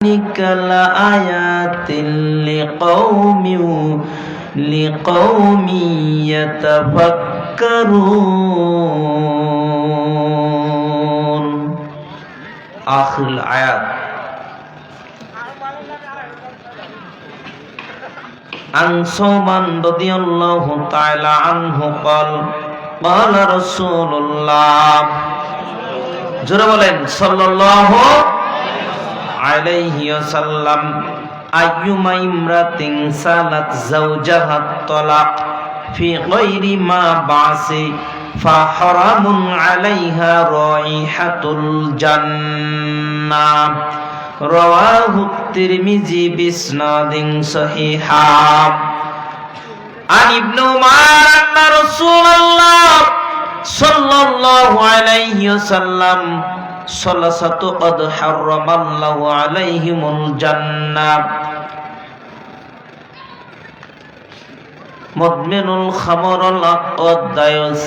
لآيات لقوم يتفكرون آخر الآيات عن ثوبان رضي الله تعالى عنه قال قال رسول الله জোরে বলেন সাল্লাল্লাহু আলাইহি ওয়াসাল্লাম আইয়ুমা ইমরাতিন সালাত যাওজাহা তালাক ফি গায়রি মা বাসি ফাহারামুন আলাইহা রাইহাতুল জান্নাহ রাওয়াহু তিরমিজি বিসনাদিন সহিহা আন ইবনে উমার আন্না রাসূলুল্লাহ সাল্লাল্লাহু আলাইহি ওয়াসাল্লাম সালাসাতু কদ হারামাল্লাহু আলাইহিমুল জান্নাহ মুদমিনুল খামরুল আকাদায়ুস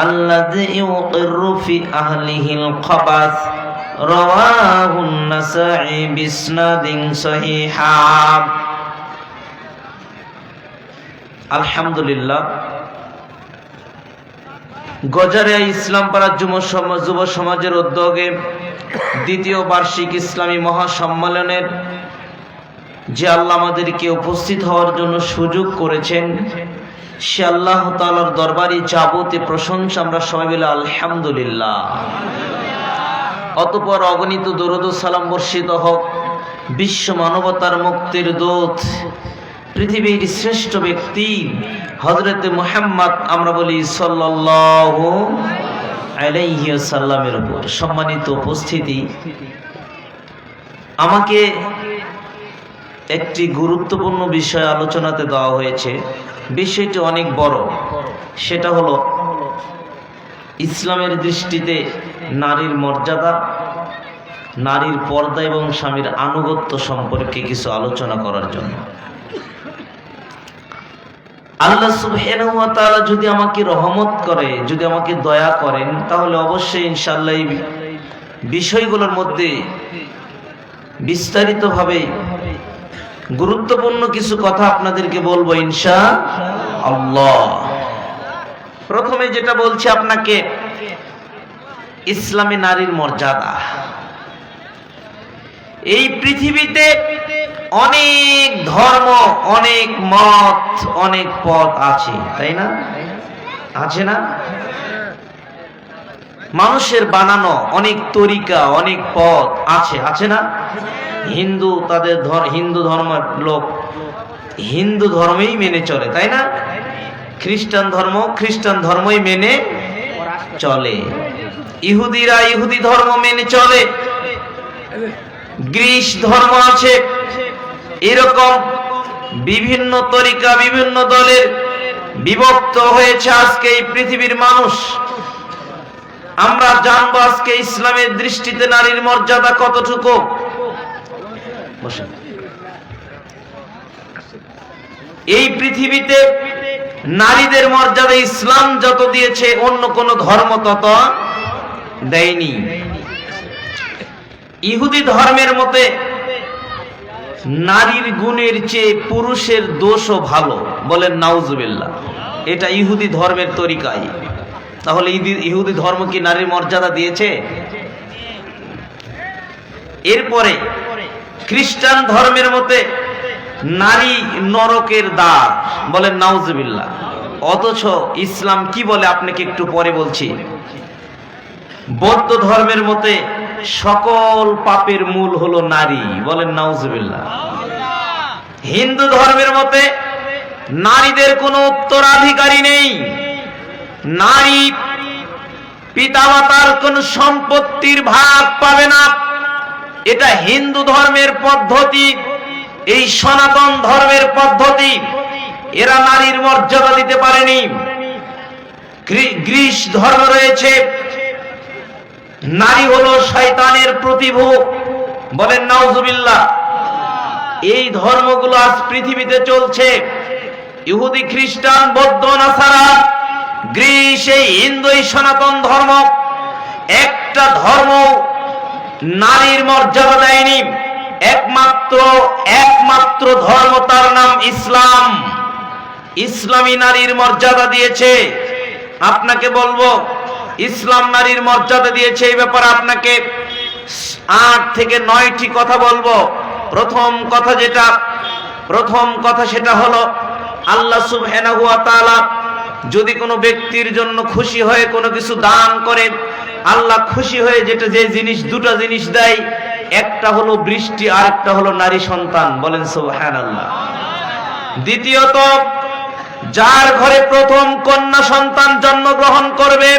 আল্লাযী ইউকিরু ফি আহলিহিল খাবাস রাওয়াহুন নাসাঈ বিসনাদিন সহিহা। আলহামদুলিল্লাহ, গজারিয়া ইসলামপাড়া যুব সমাজের উদ্যোগে দ্বিতীয় বার্ষিক ইসলামী মহাসম্মেলনের যে আল্লাহ আমাদেরকে উপস্থিত হওয়ার জন্য সুযোগ করেছেন, সে আল্লাহ তাআলার দরবারে যাবতীয় প্রশংসা আমরা সবাই মিলে আলহামদুলিল্লাহ। অতঃপর অগণিত দরুদ ও সালাম বর্ষিত হোক বিশ্ব মানবতার মুক্তির দূত, পৃথিবীর শ্রেষ্ঠ ব্যক্তি হযরত মুহাম্মদ আমরা বলি সাল্লাল্লাহু আলাইহি ওয়াসাল্লামের উপর। সম্মানিত উপস্থিতি, আমাকে একটি গুরুত্বপূর্ণ বিষয় আলোচনাতে দেওয়া হয়েছে। বিষয়টি অনেক বড়, সেটা হলো ইসলামের দৃষ্টিতে নারীর মর্যাদা, নারীর পর্দা এবং স্বামীর আনুগত্য সম্পর্কে কিছু আলোচনা করার জন্য। আল্লাহ সুবহানাহু ওয়া তাআলা যদি আমাকে রহমত করে, যদি আমাকে দয়া করেন, তাহলে অবশ্যই ইনশাআল্লাহ এই বিষয়গুলোর মধ্যে বিস্তারিতভাবে গুরুত্বপূর্ণ কিছু কথা আপনাদেরকে বলবো ইনশাআল্লাহ। প্রথমে যেটা বলছি আপনাকে, ইসলামে নারীর মর্যাদা। এই পৃথিবীতে অনেক ধর্ম, অনেক মত, অনেক পথ আছে, তাই না? আছে না? মানুষের বানানো অনেক তরিকা, অনেক পথ আছে, আছে না? হিন্দু তাদের হিন্দু ধর্মের লোক হিন্দু ধর্মই মেনে চলে, তাই না? খ্রিস্টান ধর্ম খ্রিস্টান ধর্মই মেনে চলে, ইহুদিরা ইহুদি ধর্ম মেনে চলে, গ্রিস ধর্ম আছে। এরকম বিভিন্ন তরিকা, বিভিন্ন দলের বিভক্ত হয়েছে আজকে এই পৃথিবীর মানুষ। আমরা জানবো আজকে ইসলামের দৃষ্টিতে নারীর মর্যাদা কতটুকু। এই পৃথিবীতে নারীদের মর্যাদা ইসলাম যত দিয়েছে, অন্য কোন ধর্ম তত দেয়নি। ইহুদি ধর্মের মতে নারীর গুণের চেয়ে পুরুষের দোষও ভালো, বলেন নাউজুবিল্লাহ। এটা ইহুদি ধর্মের তরিকাই। তাহলে ইহুদি ধর্ম কি নারীর মর্যাদা দিয়েছে? এরপরে খ্রিস্টান ধর্মের মতে নারী নরকের দ্বার, বলেন নাউজুবিল্লাহ। অথচ ইসলাম কি বলে আপনাকে একটু পরে বলছি। বৌদ্ধ ধর্মের মতে সকল পাপের মূল হলো নারী, বলেন নাউজুবিল্লাহ। হিন্দু ধর্মের মতে নারীদের কোনো উত্তরাধিকারী নেই, নারী পিতামাতার কোন সম্পত্তির ভাগ পাবে না। এটা হিন্দু ধর্মের পদ্ধতি, এই সনাতন ধর্মের পদ্ধতি। এরা নারীর মর্যাদা দিতে পারেনি। গ্রিস ধর্ম রয়েছে, নারী হলো শয়তানের প্রতিভূ, বলেন নাউজুবিল্লাহ। এই ধর্মগুলো আজ পৃথিবীতে চলছে। ইহুদি খ্রিস্টান বৌদ্ধ নাসারা গ্রিস, এই হিন্দু, এই সনাতন ধর্ম, একটা ধর্ম নারীর মর্যাদা দেয়নি। একমাত্র ধর্ম, তার নাম ইসলাম। ইসলামী নারীর মর্যাদা দিয়েছে। আপনাকে বলবো ইসলাম নারীর মর্যাদা দিয়েছে, এই ব্যাপারে আপনাকে 8 থেকে 9টি কথা বলবো। প্রথম কথা সেটা হলো, আল্লাহ সুবহানাহু ওয়া তাআলা যদি কোনো ব্যক্তির জন্য খুশি হয়ে কোনো কিছু দান করে, আল্লাহ খুশি হয়ে যে জিনিস, দুটো জিনিস দেয়, একটা হলো বৃষ্টি, আর একটা হলো নারী সন্তান। বলেন সুবহানাল্লাহ। দ্বিতীয়ত, যার ঘরে প্রথম কন্যা সন্তান জন্মগ্রহণ করবে,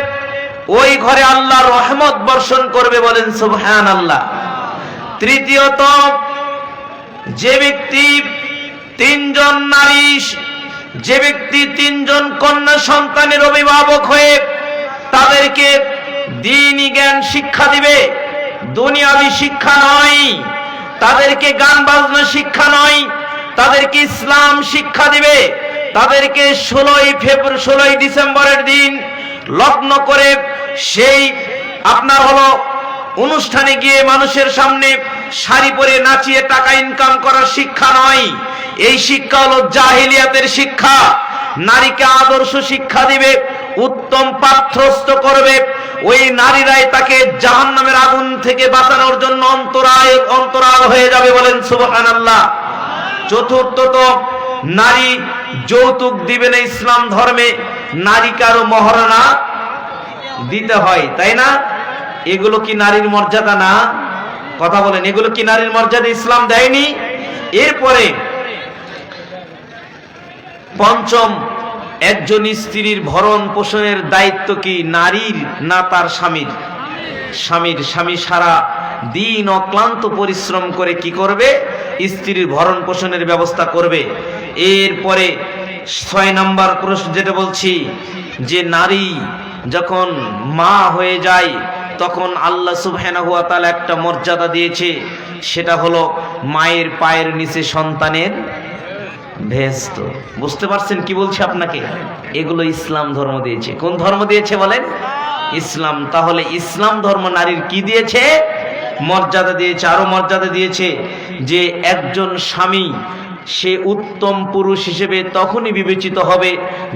ওই ঘরে আল্লাহ রহমত বর্ষণ করবে। বলেন সুবহানাল্লাহ। তৃতীয়ত, যে ব্যক্তি 3জন কন্যা সন্তানের অভিভাবক হয়ে তাদেরকে দ্বীনি জ্ঞান শিক্ষা দিবে, দুনিয়াবি শিক্ষা নয়, তাদেরকে গান বাজনা শিক্ষা নয়, তাদেরকে ইসলাম শিক্ষা দিবে, তাদেরকে 16 ডিসেম্বরের দিন লগ্ন করে সেই আপনার হলো অনুষ্ঠানে গিয়ে মানুষের সামনে শাড়ি পরে নাচিয়ে টাকা ইনকাম করার শিক্ষা নয়। এই শিক্ষা হলো জাহিলিয়াতের শিক্ষা। নারীকে আদর্শ শিক্ষা দিবে, উত্তম পাত্রস্থ করবে, ওই নারীরাই তাকে জাহান্নামের আগুন থেকে বাঁচানোর জন্য অন্তরাল হয়ে যাবে। বলেন সুবহানাল্লাহ। চতুর্থত, নারী যৌতুক দিবে না। ইসলাম ধর্মে নারীকে আরো মহারণা দিতে হয়, তাই না? এগুলো কি নারীর মর্যাদা না? কথা বলেন, এগুলো কি নারীর মর্যাদা ইসলাম দেয়নি? এরপরে পঞ্চম, একজন স্ত্রীর ভরণ পোষণের দায়িত্ব কি নারীর না তার স্বামীর? স্বামী সারা দিন অক্লান্ত পরিশ্রম করে কি করবে? স্ত্রীর ভরণ পোষণের ব্যবস্থা করবে। এরপরে 6 নম্বর প্রশ্ন যেটা বলছি, যে নারী যখন মা হয়ে যায় তখন আল্লাহ সুবহানাহু ওয়া তাআলা একটা মর্যাদা দিয়েছে, সেটা হলো মায়ের পায়ের নিচে সন্তানের ভেস্ত। বুঝতে পারছেন কি বলছি আপনাকে? এগুলো ইসলাম ধর্ম দিয়েছে। কোন ধর্ম দিয়েছে বলেন? ইসলাম। তাহলে ইসলাম ধর্ম নারীর কি দিয়েছে? মর্যাদা দিয়েছে। আরো মর্যাদা দিয়েছে যে একজন স্বামী সে উত্তম পুরুষ হিসেবে তখনই বিবেচিত হবে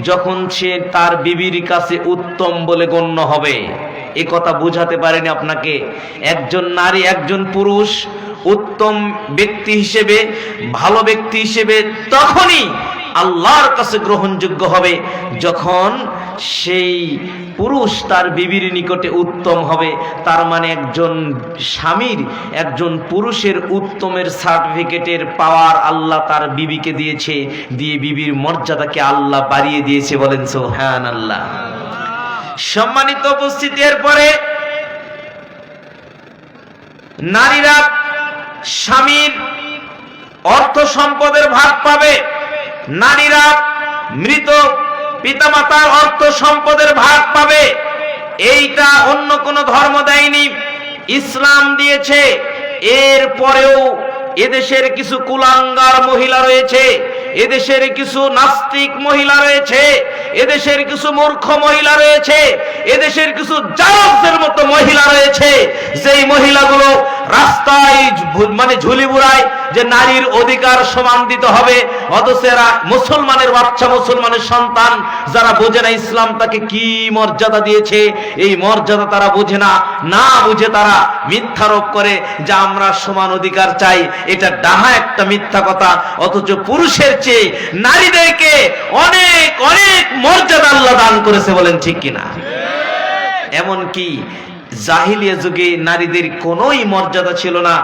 যখন সে তার বিবির কাছে উত্তম বলে গণ্য হবে। এ কথা বুঝাতে পারেনি আপনাকে? একজন নারী, একজন পুরুষ উত্তম ব্যক্তি হিসেবে, ভালো ব্যক্তি হিসেবে তখনই আল্লাহর কাছে গ্রহণযোগ্য হবে যখন সেই পুরুষ তার বিবির নিকটে উত্তম হবে। তার মানে একজন স্বামীর, একজন পুরুষের উত্তমের সার্টিফিকেটের পাওয়ার আল্লাহ তার বিবিকে দিয়েছে, দিয়ে বিবির মর্যাদাকে আল্লাহ বাড়িয়ে দিয়েছে। বলেন সুবহানাল্লাহ। সম্মানিত উপস্থিতি, এরপরে নারীরা স্বামীর অর্থ সম্পদের ভাগ পাবে। নারীরা মৃত পিতামাতার অর্থ সম্পদের ভাগ পাবে। এইটা অন্য কোন ধর্ম দেয়নি, ইসলাম দিয়েছে। এরপরেও এদেশের কিছু কুলাঙ্গার মহিলা রয়েছে, এদেশের কিছু নাস্তিক মহিলা রয়েছে, এদেশের কিছু মূর্খ মহিলা রয়েছে, এদেশের কিছু জারজের মতো মহিলা রয়েছে, যেই মহিলাগুলো রাস্তায় ঝুলি বুড়ায় যে নারীর অধিকার সমান দিতে হবে, অথচ এরা মুসলমানের বাচ্চা, মুসলমানের সন্তান, যারা বোঝে না ইসলাম তাকে কি মর্যাদা দিয়েছে, এই মর্যাদা তারা বোঝে না। না বুঝে তারা মিথ্যারোপ করে যে আমরা সমান অধিকার চাই। এটা ডাহা একটা মিথ্যা কথা। অথচ পুরুষের চেয়ে নারীদেরকে অনেক অনেক মর্যাদা আল্লাহ দান করেছে। বলেন ঠিক কিনা? এমনকি জাহিলিয়া যুগে নারীদের কোনোই মর্যাদা ছিল না।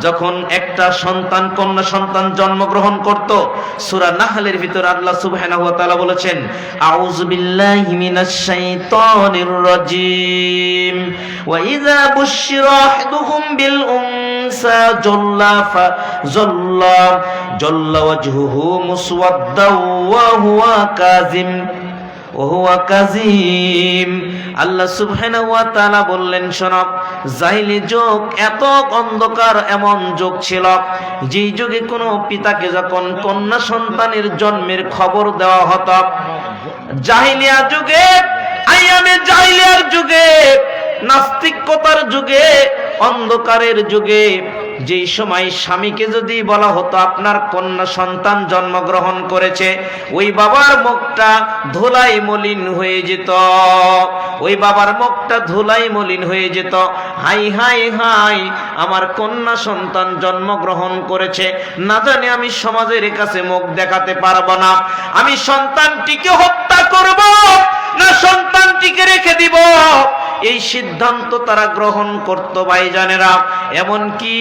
যখন একটা সন্তান, কন্যা সন্তান জন্মগ্রহণ করত, সূরা নাহলের ভিতর আল্লাহ সুবহানাহু ওয়া তাআলা বলেছেন, আউযু বিল্লাহি মিনাশ শাইতানির রাজীম, ওয়া ইযা বুশশিরা আহাদুহুম বিল উনসা জাল্লা ওয়াজহুহু মুসওয়াদ্দাও ওয়া হুয়া কাযিম আল্লাহ সুবহানাহু ওয়া তাআলা বললেন, শোনো, জাহিলি যুগ এত অন্ধকার এমন যুগ ছিল, যেই যুগে কোনো পিতাকে যখন কন্যা সন্তানের জন্মের খবর দেওয়া হতো, জাহিলিয়া যুগে, আইয়ামে জাহিলিয়ার যুগে, নাস্তিকতার যুগে, অন্ধকারের যুগে যেই সময় স্বামীকে যদি বলা হতো আপনার কন্যা সন্তান জন্মগ্রহণ করেছে, ওই বাবার মুখটা ধুলাই মলিন হয়ে যেত, ওই বাবার মুখটা ধুলাই মলিন হয়ে যেত। হাই হাই হাই, আমার কন্যা সন্তান জন্মগ্রহণ করেছে, না জানি আমি সমাজের কাছে মুখ দেখাতে পারবো না, আমি সন্তানটিকে হত্যা করব না সন্তানটিকে রেখে দিব, এই সিদ্ধান্ত তারা গ্রহণ করত ভাইজানেরা। এমনকি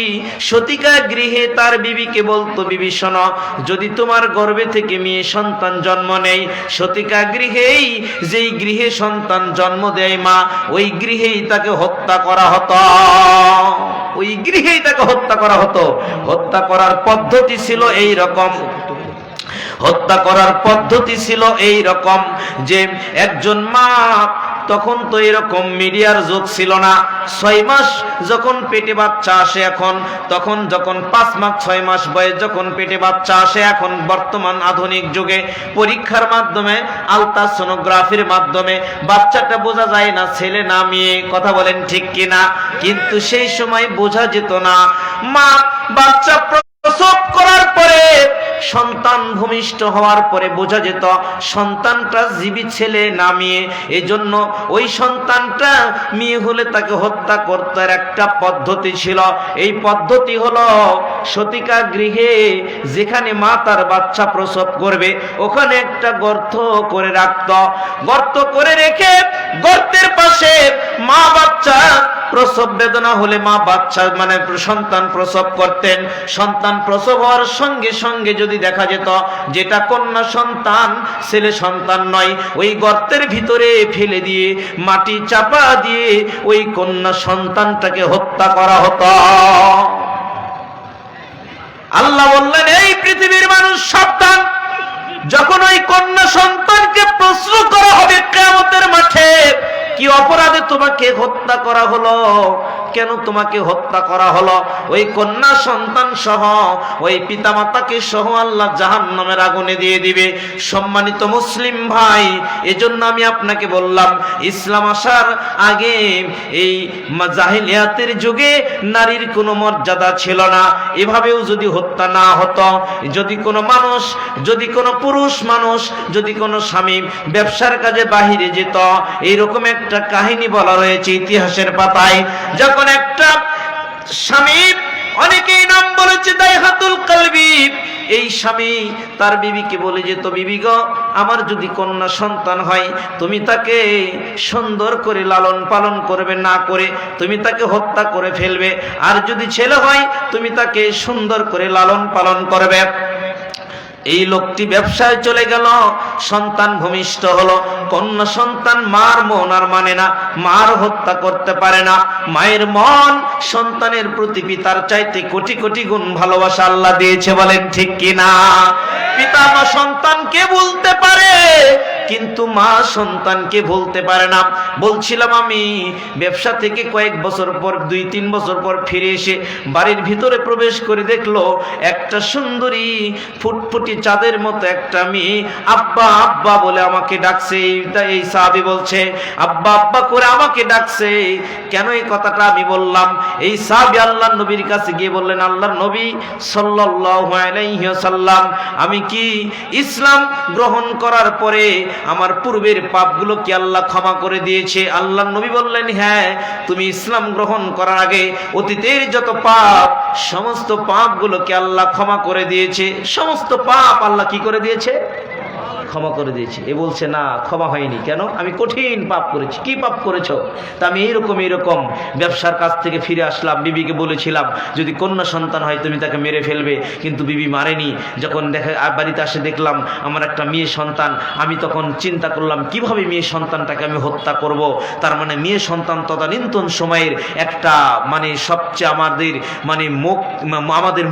সতিকা গৃহে তার বিবিকে বলতো, বিবি শোনো, যদি তোমার গর্ভে থেকে মেয়ে সন্তান জন্ম নেয়, সতিকা গৃহেই যেই গৃহে সন্তান জন্ম দেয় মা, ওই গৃহেই তাকে হত্যা করা হতো, ওই গৃহেই তাকে হত্যা করা হতো। হত্যা করার পদ্ধতি ছিল এই রকম, হত্যা করার পদ্ধতি ছিল এই রকম যে একজন মা, তখন তো এরকম মিডিয়ার যুগ ছিল না, 6 মাস যখন পেটে বাচ্চা আসে এখন, তখন যখন 5 মাস 6 মাস বয়স যখন পেটে বাচ্চা আসে, এখন বর্তমান আধুনিক যুগে পরীক্ষার মাধ্যমে আলট্রাসোনোগ্রাফির মাধ্যমে বাচ্চাটা বোঝা যায় না ছেলে না মেয়ে, কথা বলেন ঠিক কিনা? কিন্তু সেই সময় বোঝা যেত না। মা বাচ্চা প্রসব করার পরে, সন্তান ভূমিষ্ঠ হওয়ার পরে বোঝা যেত সন্তানটা জীবী ছেলে না মেয়ে। এজন্য ওই সন্তানটা মেয়ে হলে তাকে হত্যা করতে একটা পদ্ধতি ছিল। এই পদ্ধতি হলো সতিকা গৃহে যেখানে মা তার বাচ্চা প্রসব করবে, ওখানে একটা গর্ত করে রাখত, গর্ত করে রেখে গর্তের পাশে মা বাচ্চা প্রসব বেদনা হলে মা বাচ্চা মানে সন্তান প্রসব করতেন। সন্তান প্রসব হওয়ার সঙ্গে সঙ্গে যদি দেখা যেত যেটা কন্যা সন্তান ছেলে সন্তান নয়, ওই গর্তের ভিতরে ফেলে দিয়ে মাটি চাপা দিয়ে ওই কন্যা সন্তানটাকে হত্যা করা হতো। আল্লাহ বললেন, এই পৃথিবীর মানুষ সাবধান, যখন ওই কন্যা সন্তানকে প্রশ্ন করা হবে কিয়ামতের মাঠে, কি অপরাধে তোমাকে হত্যা করা হলো, কেন তোমাকে হত্যা করা হলো, ওই কন্যা সন্তান সহ ওই পিতামাতাকে সহ আল্লাহ জাহান্নামের আগুনে দিয়ে দিবে। সম্মানিত মুসলিম ভাই, এজন্য আমি আপনাকে বললাম, ইসলাম আসার আগে এই জাহিলিয়াতের যুগে নারীর কোনো মর্যাদা ছিল না। এভাবেও যদি হত্যা না হতো, যদি কোনো মানুষ, যদি কোনো পুরুষ মানুষ, যদি কোনো স্বামী ব্যবসার কাজে বাহিরে যেত, এইরকম একটা কাহিনী বলা রয়েছে ইতিহাসের পাতায়। যখন একটা স্বামী, অনেকেই নাম বলেছে দাইহাতুল কলবি, এই স্বামী তার বিবিকে বলে যেত, বিবি গো, আমার যদি কন্যা সন্তান হয় তুমি তাকে সুন্দর করে লালন পালন করবে, না করে তুমি তাকে হত্যা করে ফেলবে, আর যদি ছেলে হয় তুমি তাকে সুন্দর করে লালন পালন করবে। এই লোকটি ব্যবসায় চলে গেল, সন্তান ভূমিষ্ঠ হলো, কন্যা সন্তান মার মন আর মানে না, মার হত্যা করতে পারে না। মায়ের মন সন্তানের প্রতি পিতার চাইতে কোটি কোটি গুণ ভালোবাসা আল্লাহ দিয়েছে, বলেন ঠিক কিনা? পিতা মা সন্তানকে ভুলতে পারে, কিন্তু মা সন্তানকে ভুলতে পারে না। বলছিলাম, আমি ব্যবসা থেকে কয়েক বছর পর, 2-3 বছর পর ফিরে এসে বাড়ির ভিতরে প্রবেশ করে দেখলো একটা সুন্দরী ফুটফুটি চাঁদের মতো একটা মেয়ে আব্বা আব্বা বলে আমাকে ডাকছে। এই সাহাবী বলছে, আব্বা আব্বা করে আমাকে ডাকছে কেন? এই কথাটা আমি বললাম। এই সাহাবী আল্লাহর নবীর কাছে গিয়ে বললেন, আল্লাহর নবী সাল্লাল্লাহু আলাইহি ওয়াসাল্লাম, আমি কি ইসলাম গ্রহণ করার পরে আমার পূর্বের পাপগুলো কি আল্লাহ ক্ষমা করে দিয়েছে? আল্লাহর নবী বললেন, হ্যাঁ, তুমি ইসলাম গ্রহণ করার আগে অতীতের যত পাপ, সমস্ত পাপগুলোকে আল্লাহ ক্ষমা করে দিয়েছে। সমস্ত পাপ আল্লাহ কি করে দিয়েছে? ক্ষমা করে দিয়েছি। এ বলছে, না, ক্ষমা হয়নি। কেন? আমি কঠিন পাপ করেছি। কি পাপ করেছো? তা আমি এইরকম ব্যবসার কাছ থেকে ফিরে আসলাম, বিবিকে বলেছিলাম যদি কন্যা সন্তান হয় তুমি তাকে মেরে ফেলবে, কিন্তু বিবি মারেনি। যখন বাড়িতে আসে দেখলাম আমার একটা মেয়ে সন্তান, আমি তখন চিন্তা করলাম কিভাবে মেয়ে সন্তানটাকে আমি হত্যা করব। তার মানে মেয়ে সন্তান তদানীন্তন সময়ের একটা সবচেয়ে আমাদের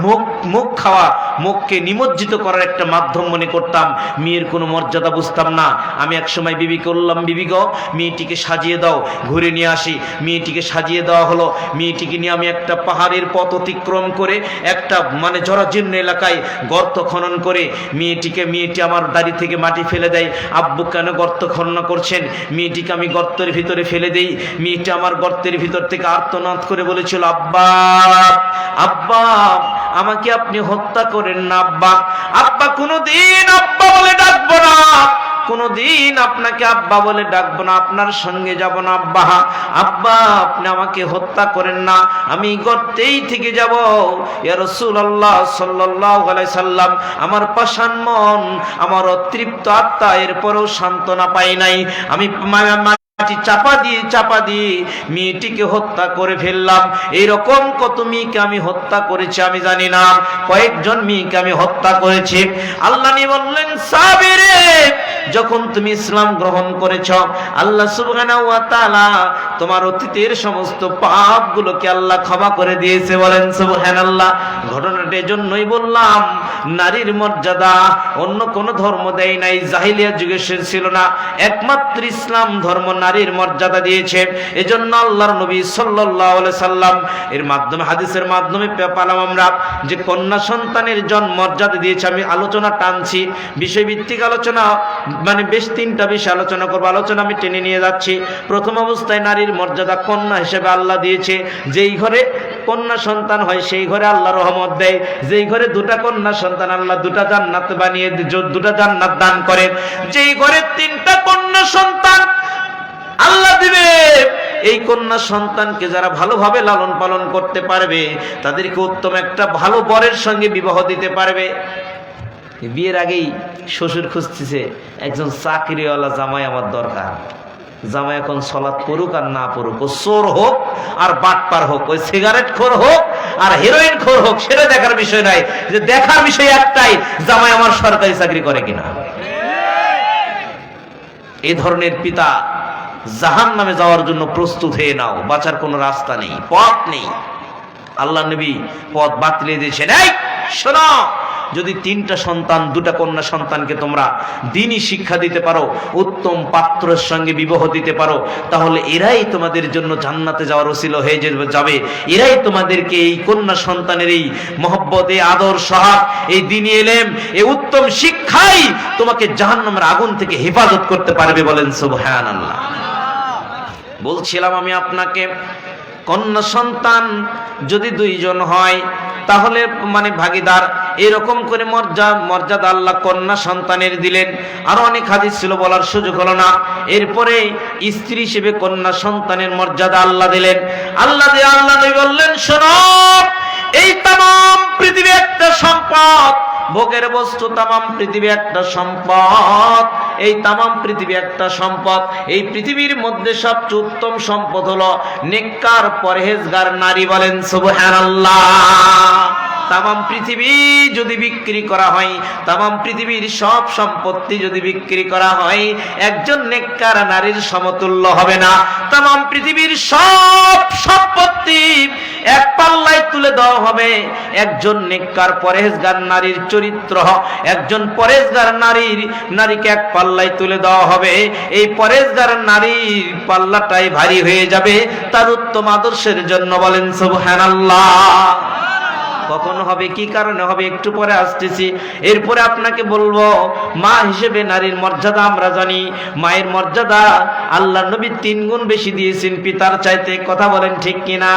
মুখ খাওয়া, মুখকে নিমজ্জিত করার একটা মাধ্যম মনে করতাম। মেয়ের কোনো মর্যাদা বুঝতাম না। আমি এক সময় বিবিকে বললাম, বিবি গো, মেয়েটিকে সাজিয়ে দাও, ঘুরে নিয়ে আসি। মেয়েটিকে সাজিয়ে দেওয়া হলো। মেয়েটিকে নিয়ে আমি একটা পাহাড়ের পথ অতিক্রম করে একটা মানে জরাজীর্ণ এলাকায় গর্ত খনন করে মেয়েটি আমার দাড়ি থেকে মাটি ফেলে দেয়। আব্বু কেন গর্ত খনন করছেন? মেয়েটিকে আমি গর্তের ভিতরে ফেলে দেই। মেয়েটি আমার গর্তের ভিতর থেকে আর্তনাদ করে বলেছিল, আব্বা আব্বা আমাকে আপনি হত্যা করেন না আব্বা। আব্বা কোনোদিন আব্বা বলে ডাকবো না, কোনোদিন আপনাকে আব্বা বলে ডাকবো না, আপনার সঙ্গে যাব না আব্বা। আব্বা আপনি আমাকে হত্যা করেন না, আমি গর্তেই থেকে যাব। ইয়া রাসূলুল্লাহ সাল্লাল্লাহু আলাইহি সাল্লাম, আমার পাষাণ মন, আমার অতৃপ্ত আত্মা এরপরেও সান্ত্বনা পাই নাই। আমি চাপা দিয়ে মেয়েটিকে হত্যা করে ফেললাম। এইরকম কত মেয়েকে আমি হত্যা করেছি আমি জানি না, কয়েকজন মেয়েকে আমি হত্যা করেছি। আল্লাহ নবী বললেন, সাবিরে, যখন তুমি ইসলাম গ্রহণ করেছ, আল্লাহ সুবহানাহু ওয়া তাআলা তোমার অতীতের সমস্ত পাপগুলোকে আল্লাহ ক্ষমা করে দিয়েছে। বলেন সুবহানাল্লাহ। ঘটনাটা এজন্যই বললাম, নারীর মর্যাদা অন্য কোন ধর্ম দেয় নাই, জাহিলিয়া যুগে ছিল না, একমাত্র ইসলাম ধর্ম নারীর মর্যাদা দিয়েছে। এজন্য আল্লাহর নবী সাল্লাল্লাহু আলাইহি সাল্লাম এর মাধ্যমে, হাদিসের মাধ্যমে পেলাম আমরা যে কন্যা সন্তানের জন্ম মর্যাদা দিয়েছে। আমি আলোচনা টানছি, বিষয়ভিত্তিক আলোচনা, মানে বেশ তিনটা বিষয় আলোচনা করবো। আলোচনা আমি টেনে নিয়ে যাচ্ছি। প্রথম অবস্থায় নারীর মর্যাদা কন্যা হিসেবে আল্লাহ দিয়েছে। যেই ঘরে কন্যা সন্তান হয় সেই ঘরে আল্লাহ রহমত দেয়। যেই ঘরে দুটা কন্যা সন্তান, আল্লাহ দুটা জান্নাত বানিয়ে, দুটা জান্নাত দান করেন। যেই ঘরে তিনটা কন্যা সন্তান আল্লাহ দিবে, এই কন্যা সন্তানকে যারা ভালোভাবে লালন পালন করতে পারবে, তাদেরকে উত্তম একটা ভালো বরের সঙ্গে বিবাহ দিতে পারবে। বিয়ের আগেই শ্বশুর খুঁজতেছে একজন চাকরিওয়ালা জামাই আমার দরকার। জামাই এখন সালাত পড়ুক আর না পড়ুক, ও চোর হোক আর বাটপার হোক, ওই সিগারেট খোর হোক আর হেরোইন খোর হোক, সেটা দেখার বিষয় নাই। যে দেখার বিষয় একটাই, জামাই আমার সরকারি চাকরি করে কিনা। এই ধরনের পিতা জাহান্নামে যাওয়ার জন্য প্রস্তুত হয়ে নাও, বাঁচার কোনো রাস্তা নেই, পথ নেই। আল্লাহ নবী পথ বাতলে দিয়েছেন। এই শোনো, যদি তিনটা সন্তান, দুটা কন্যা সন্তানকে তোমরা দ্বীনি শিক্ষা দিতে পারো, উত্তম পাত্রের সঙ্গে বিবাহ দিতে পারো, তাহলে এরাই তোমাদের জন্য জান্নাতে যাওয়ার ওসিলা হয়ে যাবে। এরাই তোমাদেরকে এই কন্যা সন্তানের এই মহব্বত, এই আদর, সোহাগ, এই দ্বীনি ইলম, এই উত্তম শিক্ষাই তোমাকে জাহান্নামের আগুন থেকে হেফাজত করতে পারবে। বলেন সুবহানাল্লাহ। বলছিলাম আমি আপনাকে, কন্যা সন্তান যদি দুইজন হয় তাহলে মানে ভাগীদার, এরকম করে মর্যাদা আল্লাহ কন্যা সন্তানের দিলেন। আরো অনেক হাদিস ছিল, বলার সুযোগ হলো না। এরপরে স্ত্রী হিসেবে কন্যা সন্তানের মর্যাদা আল্লাহ দিলেন। আল্লাহ নবী বললেন, শোনো, এই তামাম পৃথিবী একটা সম্পদ, ভোগের বস্তু, তামাম পৃথিবী একটা সম্পদ। এই তামাম পৃথিবী একটা সম্পদ। এই পৃথিবীর মধ্যে সবচেয়ে উত্তম সম্পদ হলো নেককার পরহেজগার নারী। বলেন সুবহানাল্লাহ। তামাম পৃথিবী যদি বিক্রি করা হয়, তামাম পৃথিবীর সব সম্পত্তি যদি বিক্রি করা হয়, একজন নেককার নারীর সমতুল্য হবে না। তামাম পৃথিবীর সব সম্পত্তি এক পাল্লায় তুলে দেওয়া হবে, একজন নেককার পরহেজগার নারীর চরিত্র, একজন পরহেজগার নারীকে এক পাল্লায় তুলে দেওয়া হবে। এই পরহেজগার নারীর পাল্লাটাই ভারী হয়ে যাবে তার উত্তম আদর্শের জন্য। বলেন সুবহানাল্লাহ। কখন হবে, কি কারণে হবে, একটু পরে আসতেছি। এরপরে আপনাকে বলবো, মা হিসেবে নারীর মর্যাদা আমরা জানি। মায়ের মর্যাদা আল্লাহ নবী 3 গুণ বেশি দিয়েছেন পিতার চাইতে। কথা বলেন ঠিক কিনা?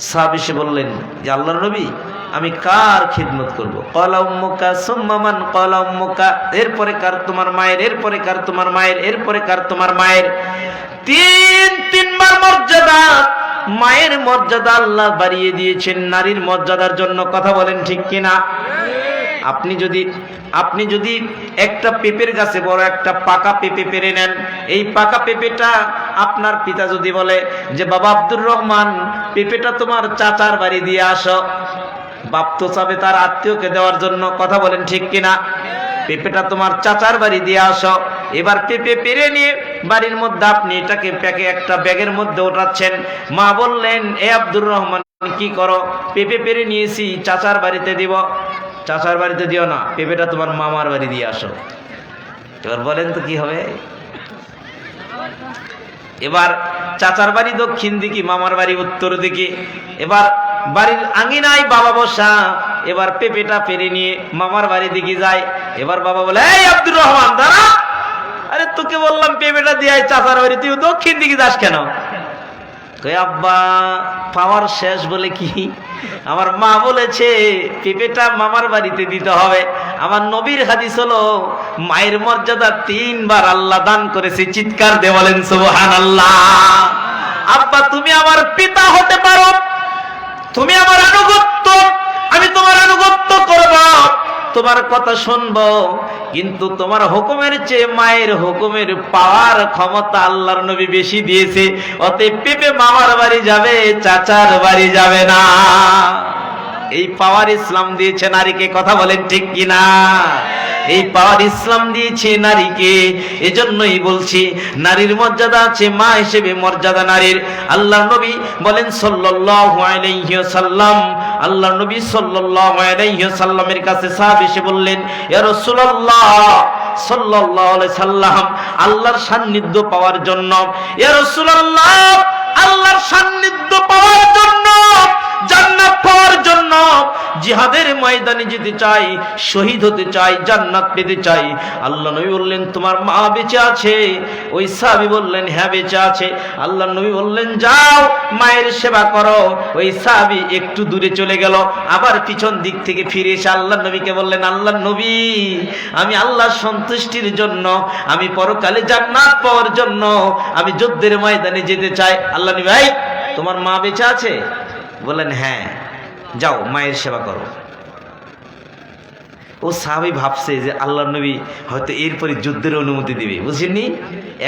সাহাবী এসে বললেন যে আল্লাহর নবী, আমি কার খিদমত করব? ক্বালা উম্মুকা সুম্মা মান? ক্বালা উম্মুকা, এরপরে কার? তোমার মায়ের। এরপরে কার? তোমার মায়ের। এরপরে কার? তোমার মায়ের। তিনবার মর্যাদা, মায়ের মর্যাদা আল্লাহ বাড়িয়ে দিয়েছেন নারীর মর্যাদার জন্য। কথা বলেন ঠিক কিনা? আপনি যদি একটা পেঁপের গাছে বড় একটা পাকা পেঁপে পেরে নেন, এই পাকা পেঁপেটা আপনার পিতা যদি বলে যে বাবা আব্দুর রহমান, পেঁপেটা তোমার চাচার বাড়ি দিয়ে আসো, বাপ তো চাবে তার আত্মীয়কে দেওয়ার জন্য। কথা বলেন ঠিক কিনা? পেঁপেটা তোমার চাচার বাড়ি দিয়ে আসো। এবার পেঁপে পেরে নিয়ে বাড়ির মধ্যে আপনি এটাকে প্যাকে একটা ব্যাগের মধ্যে ওঠাচ্ছেন। মা বললেন, এ আব্দুর রহমান কি করো? পেঁপে পেরে নিয়েছি, চাচার বাড়িতে দিব। চাচার বাড়িতে দিও না, পেঁপেটা তোমার মামার বাড়ি দিয়ে আসো। এবার বলেন তো কি হবে? এবার চাচার বাড়ি দক্ষিণ দিকে, মামার বাড়ি উত্তর দিকে। এবার বাড়ির আঙিনায় বাবা বসা, এবার পেঁপেটা পেরে নিয়ে মামার বাড়ি দিকে যায়। এবার বাবা বলে, এই আব্দুর রহমান দাঁড়া, আরে তোকে বললাম পেঁপেটা দিয়ে চাচার বাড়ি, তুই দক্ষিণ দিকে যাস কেন? কই আব্বা পাওয়ার শেষ বলে কি, আমার মা বলেছে পেঁপেটা মামার বাড়িতে দিতে হবে। আমার নবীর হাদিস হলো মায়ের মর্যাদা 3 বার আল্লাহ দান করেছে। চিৎকার দিয়ে বলেন সুবহানাল্লাহ। আব্বা তুমি আমার পিতা হতে পারো, তুমি আমার আনুগত্য, আমি তোমার আনুগত্য করব, তোমার কথা শুনবো, কিন্তু তোমার হুকুমের চেয়ে মায়ের হুকুমের পাওয়ার ক্ষমতা আল্লাহর নবী বেশি দিয়েছে। অতএব পেঁপে মামার বাড়ি যাবে, চাচার বাড়ি যাবে না। এই পাওয়ার ইসলাম দিয়েছে নারীকে। কথা বলেন ঠিক কিনা? এই পাওয়ার ইসলাম দিয়েছে নারীকে। এজন্যই বলছি নারীর মর্যাদা আছে, মা হিসেবে মর্যাদা নারীর। আল্লাহর নবী বলেন সাল্লাল্লাহু আলাইহি ওয়াসাল্লাম, আল্লাহর নবী সাল্লাল্লাহু আলাইহি ওয়াসাল্লামের কাছে সাহাবী এসে বললেন, ইয়া রাসূলুল্লাহ সাল্লাল্লাহু আলাইহি সাল্লাম, আল্লাহর সান্নিধ্য পাওয়ার জন্য, ইয়া রাসূলুল্লাহ আল্লাহর সান্নিধ্য পাওয়ার জন্য, জান্নাত পাওয়ার জন্য জিহাদের ময়দানে যেতে চাই, শহীদ হতে চাই, জান্নাত পেতে চাই। আল্লাহ নবী বললেন, তোমার মা বেঁচে আছে? ওই সাহাবী বললেন, হ্যাঁ বেঁচে আছে। আল্লাহ নবী বললেন, যাও মায়ের সেবা করো। ওই সাহাবী একটু দূরে চলে গেল, আবার পিছন দিক থেকে ফিরে এসে আল্লাহ নবীকে বললেন, আল্লাহ নবী আমি আল্লাহর সন্তুষ্টির জন্য, আমি পরকালে জান্নাত পাওয়ার জন্য আমি যুদ্ধের ময়দানে যেতে চাই। আল্লাহ নবী, ভাই তোমার মা বেঁচে আছে? বললেন, হ্যাঁ, যাও মায়ের সেবা করো। ও সাহাবী ভাবছে যে আল্লাহর নবী হয়তো এরপরে যুদ্ধের অনুমতি দিবে, বুঝিনি?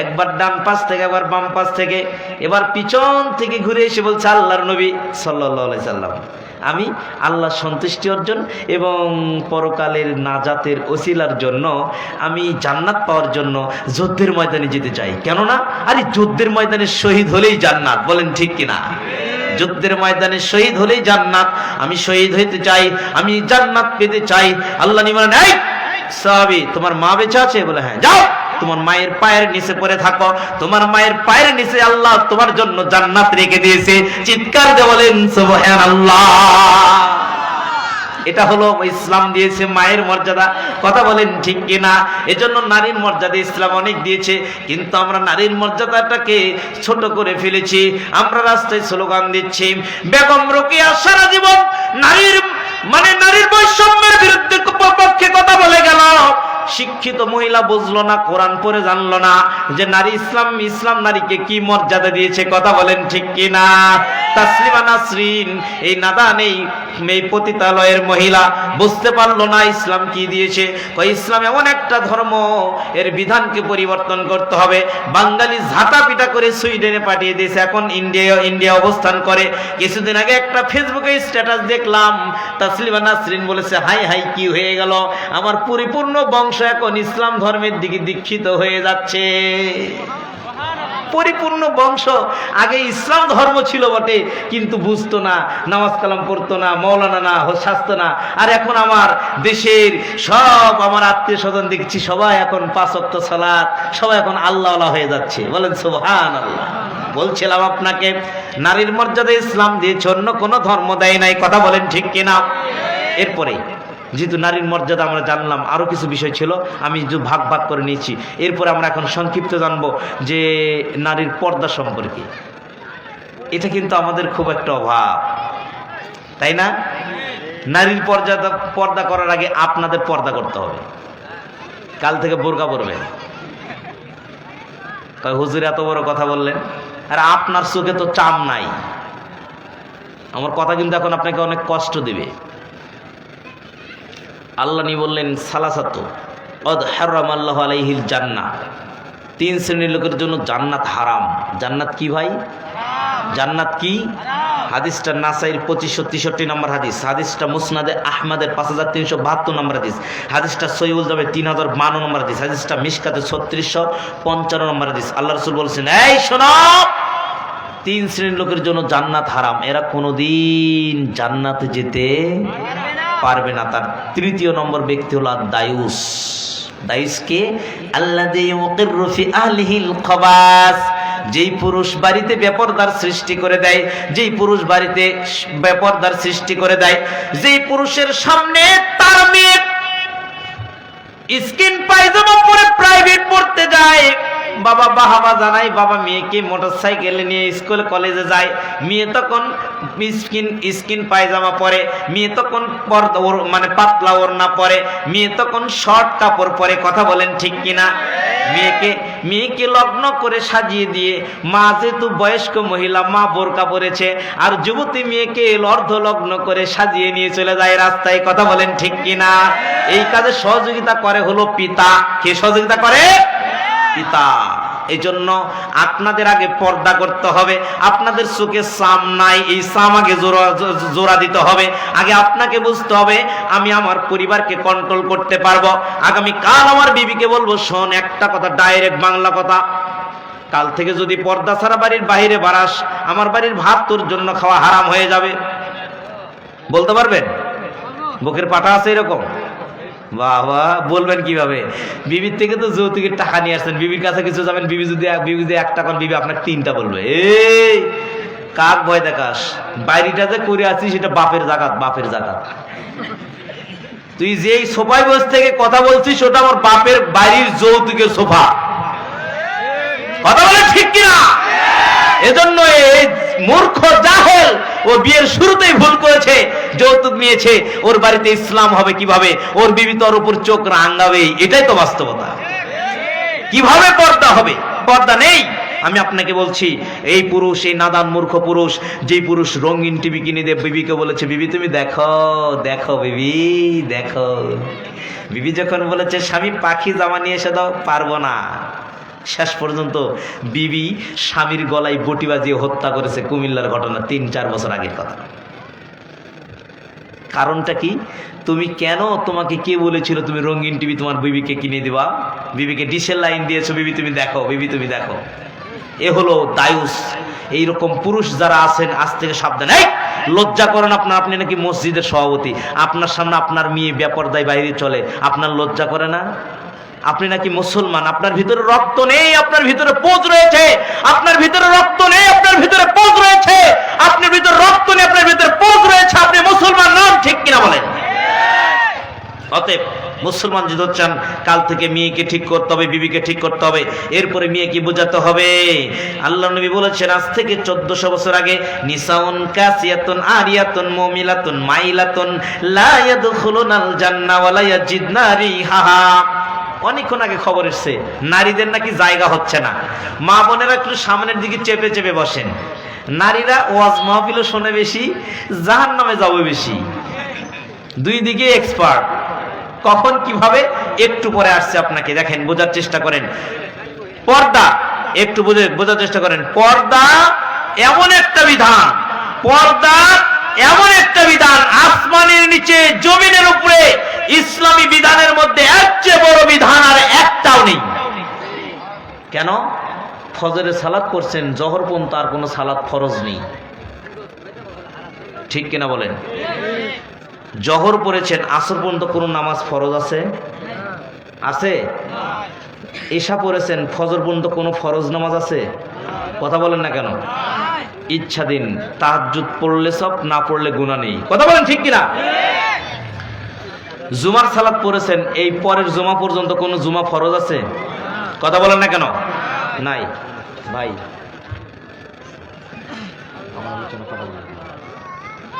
একবার ডান পাশ থেকে, একবার বাম পাশ থেকে, এবার পিছন থেকে ঘুরে এসে বলছে, আল্লাহর নবী সাল্লাল্লাহু আলাইহি সাল্লাম আমি আল্লাহর সন্তুষ্টি অর্জন এবং পরকালের নাজাতের ওসিলার জন্য, আমি জান্নাত পাওয়ার জন্য যুদ্ধের ময়দানে যেতে চাই। কেননা আরে যুদ্ধের ময়দানে শহীদ হলেই জান্নাত। বলেন ঠিক কিনা? যুদ্ধের ময়দানে শহীদ হলেই জান্নাত। আমি শহীদ হইতে চাই, আমি জান্নাত পেতে চাই। আল্লাহ নবী বলেন, এই সাহাবী তোমার মা বেঁচে আছে? বলে, হ্যাঁ, যাও তোমার মায়ের পায়ের নিচে পড়ে থাকো, তোমার মায়ের পায়ের নিচে আল্লাহ তোমার জন্য জান্নাত রেখে দিয়েছে। চিৎকার দিয়ে বলেন সুবহানাল্লাহ। এটা হলো ইসলাম দিয়েছে মায়ের মর্যাদা। কথা বলেন ঠিক কিনা? এজন্য নারীর মর্যাদা ইসলাম অনেক দিয়েছে, কিন্তু আমরা নারীর মর্যাদাটাকে ছোট করে ফেলেছি। আমরা রাস্তায় স্লোগান দিচ্ছি, বেগম রোকেয়া সারা জীবন নারীর নারীর বৈষম্যের বিরুদ্ধে পক্ষে কথা বলে গেল। শিক্ষিত মহিলা বুঝলো না, কোরআন পড়ে জানলো না যে নারী ইসলাম নারীকে কি মর্যাদা দিয়েছে। কথা বলেন ঠিক কিনা? তাসলিমা নাসরিন এই নাদান এই পতিতালয়ের মহিলা বুঝতে পারলো না ইসলাম কি দিয়েছে। ইসলাম এমন একটা ধর্ম, এর বিধানকে পরিবর্তন করতে হবে। বাঙালি ঝাঁটা পিটা করে সুইডেনে পাঠিয়ে দিয়েছে, এখন ইন্ডিয়া অবস্থান করে। কিছুদিন আগে একটা ফেসবুকে স্ট্যাটাস দেখলাম, তাসলিমা নাসরিন বলেছে, হাই হাই কি হয়ে গেল, আমার পরিপূর্ণ বংশ এখন ইসলাম ধর্মের দিকে দীক্ষিত হয়ে যাচ্ছে। পরিপূর্ণ বংশ আগে ইসলাম ধর্ম ছিল বটে, কিন্তু বুঝতো না, নামাজ কালাম পড়তো না, মৌলানা না, শাস্তো না। আর এখন আমার দেশের সব আমার আত্মীয় স্বজন দেখছি সবাই এখন 5 ওয়াক্ত সালাত, সবাই এখন আল্লাহওয়ালা হয়ে যাচ্ছে। বলেন সুবহানাল্লাহ। বলছিলাম আপনাকে নারীর মর্যাদা ইসলাম দিয়েছে, অন্য কোনো ধর্ম দেয় নাই। কথা বলেন ঠিক কিনা? এরপরে যেহেতু নারীর মর্যাদা আমরা জানলাম, আরো কিছু বিষয় ছিল আমি ভাগ ভাগ করে নিয়েছি। এরপরে আমরা এখন সংক্ষিপ্ত জানবো যে নারীর পর্দা সম্পর্কে। এটা কিন্তু আমাদের খুব একটা অভাব, তাই না? নারীর পর্দা করার আগে আপনাদের পর্দা করতে হবে। কাল থেকে বোরকা পরবেন। হুজুর এত বড় কথা বললেন, আর আপনার চোখে তো চাম নাই। আমার কথা কিন্তু এখন আপনাকে অনেক কষ্ট দিবে। আল্লাহ নি বললেন, সালাসাতু কদ হারামাল্লাহু আলাইহিল জান্নাহ, 3 শ্রেণীর লোকের জন্য জান্নাত হারাম। জান্নাত কি ভাই? জান্নাত কি? হাদিসটা নাসাইর 2563 নম্বর হাদিস, হাদিসটা মুসনাদে আহমদের 5372 নম্বর হাদিস, হাদিসটা সহিহুল জামে 3052 নম্বর হাদিস, হাদিসটা মিশকাতে 3655 নম্বর হাদিস। আল্লাহ রাসূল বলেছেন, এই শোনো, 3 শ্রেণীর লোকের জন্য জান্নাত হারাম, এরা কোনোদিন জান্নাতে যেতে পারবে না। তার তৃতীয় নম্বর ব্যক্তি হলো দায়ুস। দায়ুসকে আল্লাযী ইউকিরু ফি আহলিহিল খাবাস, যেই পুরুষ বাড়িতে বেপরদার সৃষ্টি করে দেয়, যেই পুরুষ বাড়িতে বেপরদার সৃষ্টি করে দেয়, যেই পুরুষের সামনে তার মেয়ে স্কিন পায়জামা পরে প্রাইভেট পড়তে যায়, বাবা বাহাবা জানাই, বাবা মেয়েকে মোটরসাইকেলে নিয়ে স্কুল কলেজে যায়, মেয়ে তখন স্কিন পায়জামা পরে, মেয়ে তখন মানে পাতলা ওড়না পরে, মেয়ে তখন শর্ট কাপড় পরে। কথা বলেন ঠিক কিনা? মেয়েকে লগ্ন করে সাজিয়ে দিয়ে, মা যেহেতু বয়স্ক মহিলা, মা বোরকা পরেছে, আর যুবতী মেয়েকে অর্ধ লগ্ন করে সাজিয়ে নিয়ে চলে যায় রাস্তায়। কথা বলেন ঠিক কিনা? এই কাজে সহযোগিতা করে হলো পিতা। কে সহযোগিতা করে? পিতা। এই জন্য আপনাদের আগে পর্দা করতে হবে। আপনাদের চোখে সাম নাই, এই সাম আগে জোড়া দিতে হবে। আগে আপনাকে বুঝতে হবে আমি আমার পরিবারকে কন্ট্রোল করতে পারবো। আগামী কাল আমার বিবিকে বলবো, শোন একটা কথা, ডাইরেক্ট বাংলা কথা, কাল থেকে যদি পর্দা ছাড়া বাড়ির বাইরে বাড়াস, আমার বাড়ির ভাত তোর জন্য খাওয়া হারাম হয়ে যাবে। বলতে পারবেন? বুকের পাটা আছে এরকম? বাবা, বলবেন কিভাবে? বিবির থেকে তো যৌতুকের টাকা নিয়ে আসছেন, বিবির কাছে কিছু যাবেন, বিবি যদি একটা কোন, বিবি আপনাকে তিনটা বলবে। এই কাক ভয় দেখাস? বাইরেটা যে করে আছিস সেটা বাপের জাকাত, বাপের জাকাত। তুই যেই সোফায় বসে থেকে কথা বলছিস ওটা আমার বাপের বাড়ির যৌতুকের সোফা। কথা বলে ঠিক কিনা? এজন্য এই মূর্খ জাহেল ও বিয়ের শুরুতেই ভুল করেছে, যৌতুক নিয়েছে। ওর বাড়িতে ইসলাম হবে কিভাবে? ওর বিবি তোর উপর চোখ রাঙাবেই, এটাই তো বাস্তবতা। কিভাবে পর্দা হবে? পর্দা নেই। আমি আপনাকে বলছি, এই পুরুষ, এই নাদান মূর্খ পুরুষ, যেই পুরুষ রঙিন টিভি কিনে দিয়ে বিবিকে বলেছে, বিবি তুমি দেখো দেখো, বিবি দেখো। বিবি যখন বলেছে স্বামী পাখি জামা নিয়ে এসে দাও, পারবো না, শেষ পর্যন্ত বিবি স্বামীর গলায় বটি বাজিয়ে হত্যা করেছে। কুমিল্লার ঘটনা, 3-4 বছর আগের কথা। কারণটা কি? তুমি কেন, তোমাকে কে বলেছিল তুমি রঙিন টিভি তোমার বিবিকে কিনে দিবা? বিবিকে ডিশের লাইন দিয়েছো, বিবি তুমি দেখো, বিবি তুমি দেখো। এ হলো দায়ুস। এইরকম পুরুষ যারা আছেন আজ থেকে সাবধান। এই লজ্জা করেন আপনার, আপনি নাকি মসজিদের সভাপতি, আপনার সামনে আপনার মেয়ে বেপরদায় বাইরে চলে, আপনার লজ্জা করে না? আপনি নাকি মুসলমান, আপনার ভিতরে রক্ত নেই, আপনার ভিতরে পোজ রয়েছে, আপনার ভিতরে রক্ত নেই, আপনার ভিতরে পোজ রয়েছে, আপনার ভিতরে রক্ত নেই, আপনার ভিতরে পোজ রয়েছে, আপনি মুসলমান নন। ঠিক কিনা বলেন? অতএব মুসলমান যদি চান, কাল থেকে মেয়েকে ঠিক করতে হবে, বিবিকে ঠিক করতে হবে, এরপরে মেয়েকে বোঝাতে হবে। আল্লাহ নবী বলেছেন আজ থেকে 1400 বছর আগে, নিসাউন কাসিয়াতুন আরিয়াতুন মুমিলাতুন মাইলাতুন লা ইয়াদখুলুনাল জান্নাহ ওয়া লা ইয়াজিদনা রিহাহা। অনেকক্ষণ আগে খবর এসছে নারীদের নাকি জায়গা হচ্ছে না। মা বোনেরা একটু সামনের দিকে চেপে চেপে বসেন। নারীরা ওয়াজ মাহফিলও শোনে বেশি, জাহান্নামে যাবে বেশি। দুই দিকে এক্সপার্ট। কখন কিভাবে একটু পরে আসছে, আপনাকে দেখেন, বোঝার চেষ্টা করেন। পর্দা একটু বোঝার চেষ্টা করেন। পর্দা এমন একটা বিধান, পর্দা এমন একটা বিধান, আসমানের নিচে জমিনের উপরে ইসলামী বিধানের মধ্যে এর চেয়ে বড় বিধান আর একটাও নেই। কেন? ফজরের সালাত করছেন, জহর পর্যন্ত আর কোনো সালাত ফরজ নেই। ঠিক কিনা বলেন? জহর পড়েছেন, আসর পর্যন্ত কোনো নামাজ ফরজ আছে? আছে? এশা পড়েছেন, ফজর পর্যন্ত কোনো ফরজ নামাজ আছে? কথা বলেন না কেন? ইচ্ছা দিন, তাহাজ্জুদ পড়লে সব, না পড়লে গুনাহ নেই। কথা বলেন ঠিক কিনা? জুমার সালাত পড়েছেন, এই পরের জুমা পর্যন্ত কোনো জুমা ফরজ আছে? কথা বলেন না কেন? নাই। ভাই আমার আলোচনা কথা বলি,